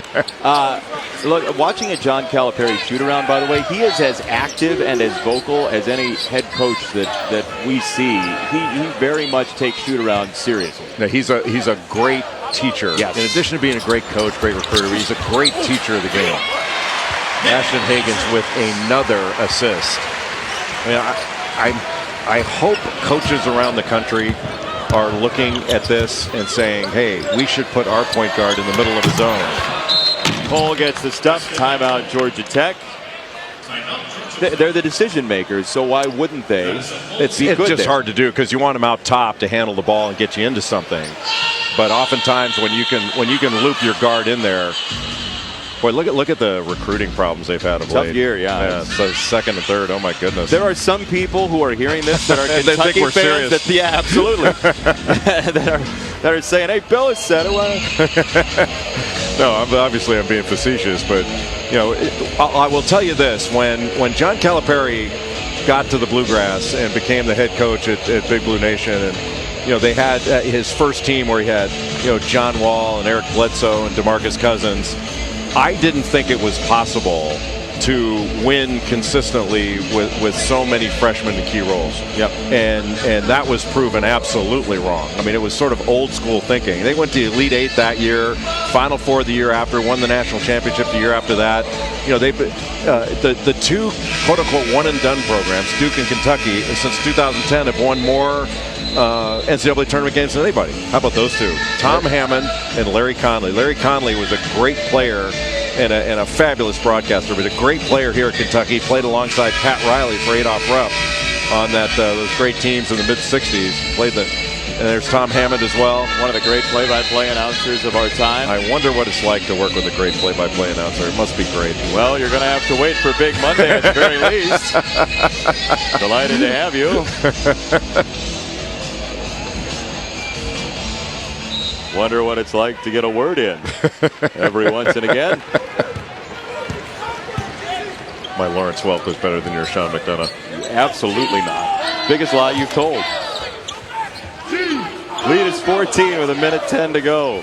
Look, watching a John Calipari shoot around, by the way, he is as active and as vocal as any head coach that we see. He very much takes shoot around seriously. Now, he's a great teacher. Yes. In addition to being a great coach, great recruiter, he's a great teacher of the game. Ashton Hagans with another assist. I hope coaches around the country are looking at this and saying, hey, we should put our point guard in the middle of the zone. Cole gets the stuff. Timeout, Georgia Tech. They're the decision makers, so why wouldn't they? It's just hard to do because you want them out top to handle the ball and get you into something. But oftentimes when you can loop your guard in there, Boy, look at the recruiting problems they've had of late. Tough year, yeah. So second and third, oh my goodness. There are some people who are hearing this that are they Kentucky think we're fans. serious. Yeah, absolutely. that are saying, "Hey, Bill has said it." No, obviously I'm being facetious, but you know, I will tell you this: when John Calipari got to the Bluegrass and became the head coach at Big Blue Nation, and you know, they had his first team where he had, you know, John Wall and Eric Bledsoe and DeMarcus Cousins. I didn't think it was possible to win consistently with so many freshmen in key roles. Yep. And that was proven absolutely wrong. I mean, it was sort of old school thinking. They went to Elite Eight that year, Final Four the year after, won the national championship the year after that. You know, the two quote unquote one and done programs, Duke and Kentucky, since 2010 have won more NCAA tournament games than anybody. How about those two? Tom Hammond and Larry Conley. Larry Conley was a great player and a fabulous broadcaster, but a great player here at Kentucky. Played alongside Pat Riley for Adolph Rupp on those great teams in the mid-'60s. And there's Tom Hammond as well. One of the great play-by-play announcers of our time. I wonder what it's like to work with a great play-by-play announcer. It must be great. Well, you're going to have to wait for Big Monday at the very least. Delighted to have you. Wonder what it's like to get a word in every once and again. My Lawrence Welk was better than your Sean McDonough. Absolutely not. Biggest lie you've told. Lead is 14 with 1:10 to go.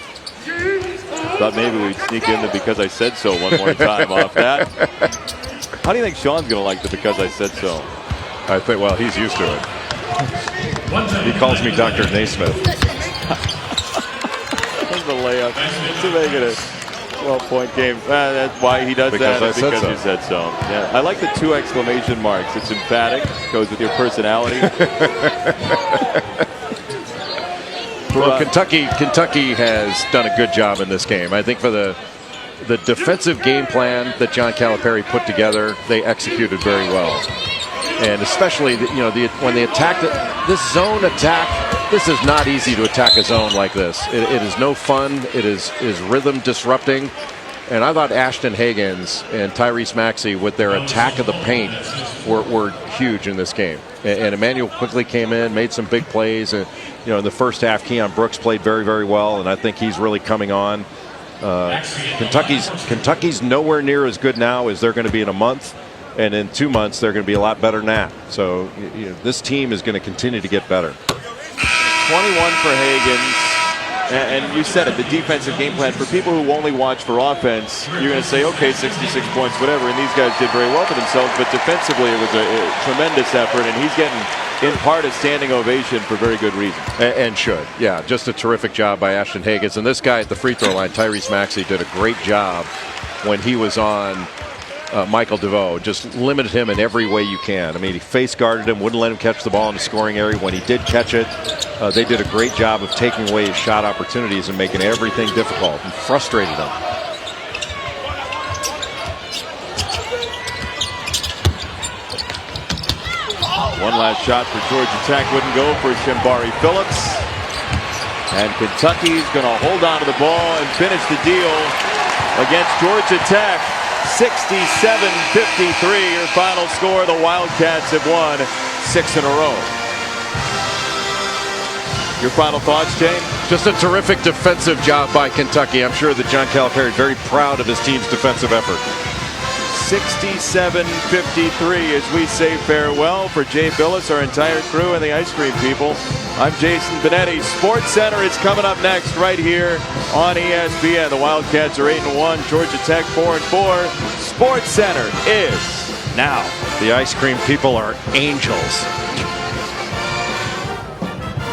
Thought maybe we'd sneak in the because I said so one more time off that. How do you think Sean's going to like the because I said so? I think, well, he's used to it. He calls me Dr. Naismith. The layup to make it a 12-point game. That's why he does because that. Because you said so. Yeah. I like the 2 exclamation marks. It's emphatic. Goes with your personality. Well, Kentucky has done a good job in this game. I think for the defensive game plan that John Calipari put together, they executed very well. And especially, when they attacked this zone attack. This is not easy to attack a zone like this. It is no fun. It is rhythm disrupting. And I thought Ashton Hagans and Tyrese Maxey with their attack of the paint were huge in this game. And Emmanuel quickly came in, made some big plays. And in the first half, Keon Brooks played very, very well. And I think he's really coming on. Kentucky's nowhere near as good now as they're going to be in a month. And in 2 months, they're going to be a lot better than that. So this team is going to continue to get better. 21 for Hagans, and you said it, the defensive game plan. For people who only watch for offense, you're going to say, okay, 66 points, whatever, and these guys did very well for themselves, but defensively it was a tremendous effort, and he's getting, in part, a standing ovation for very good reason. And should. Yeah, just a terrific job by Ashton Hagans. And this guy at the free throw line, Tyrese Maxey, did a great job when he was on Michael Devoe. Just limited him in every way you can. I mean, he face guarded him, wouldn't let him catch the ball in the scoring area. When he did catch it, they did a great job of taking away his shot opportunities and making everything difficult and frustrated him. One last shot for Georgia Tech wouldn't go for Shembari Phillips. And Kentucky's going to hold on to the ball and finish the deal against Georgia Tech. 67-53, your final score. The Wildcats have won 6 in a row. Your final thoughts, Jane? Just a terrific defensive job by Kentucky. I'm sure that John Calipari is very proud of his team's defensive effort. 67-53 as we say farewell. For Jay Billis, our entire crew, and the ice cream people, I'm Jason Benetti. Sports Center is coming up next right here on ESPN. The Wildcats are 8-1, Georgia Tech 4-4. Sports Center is now. The ice cream people are angels.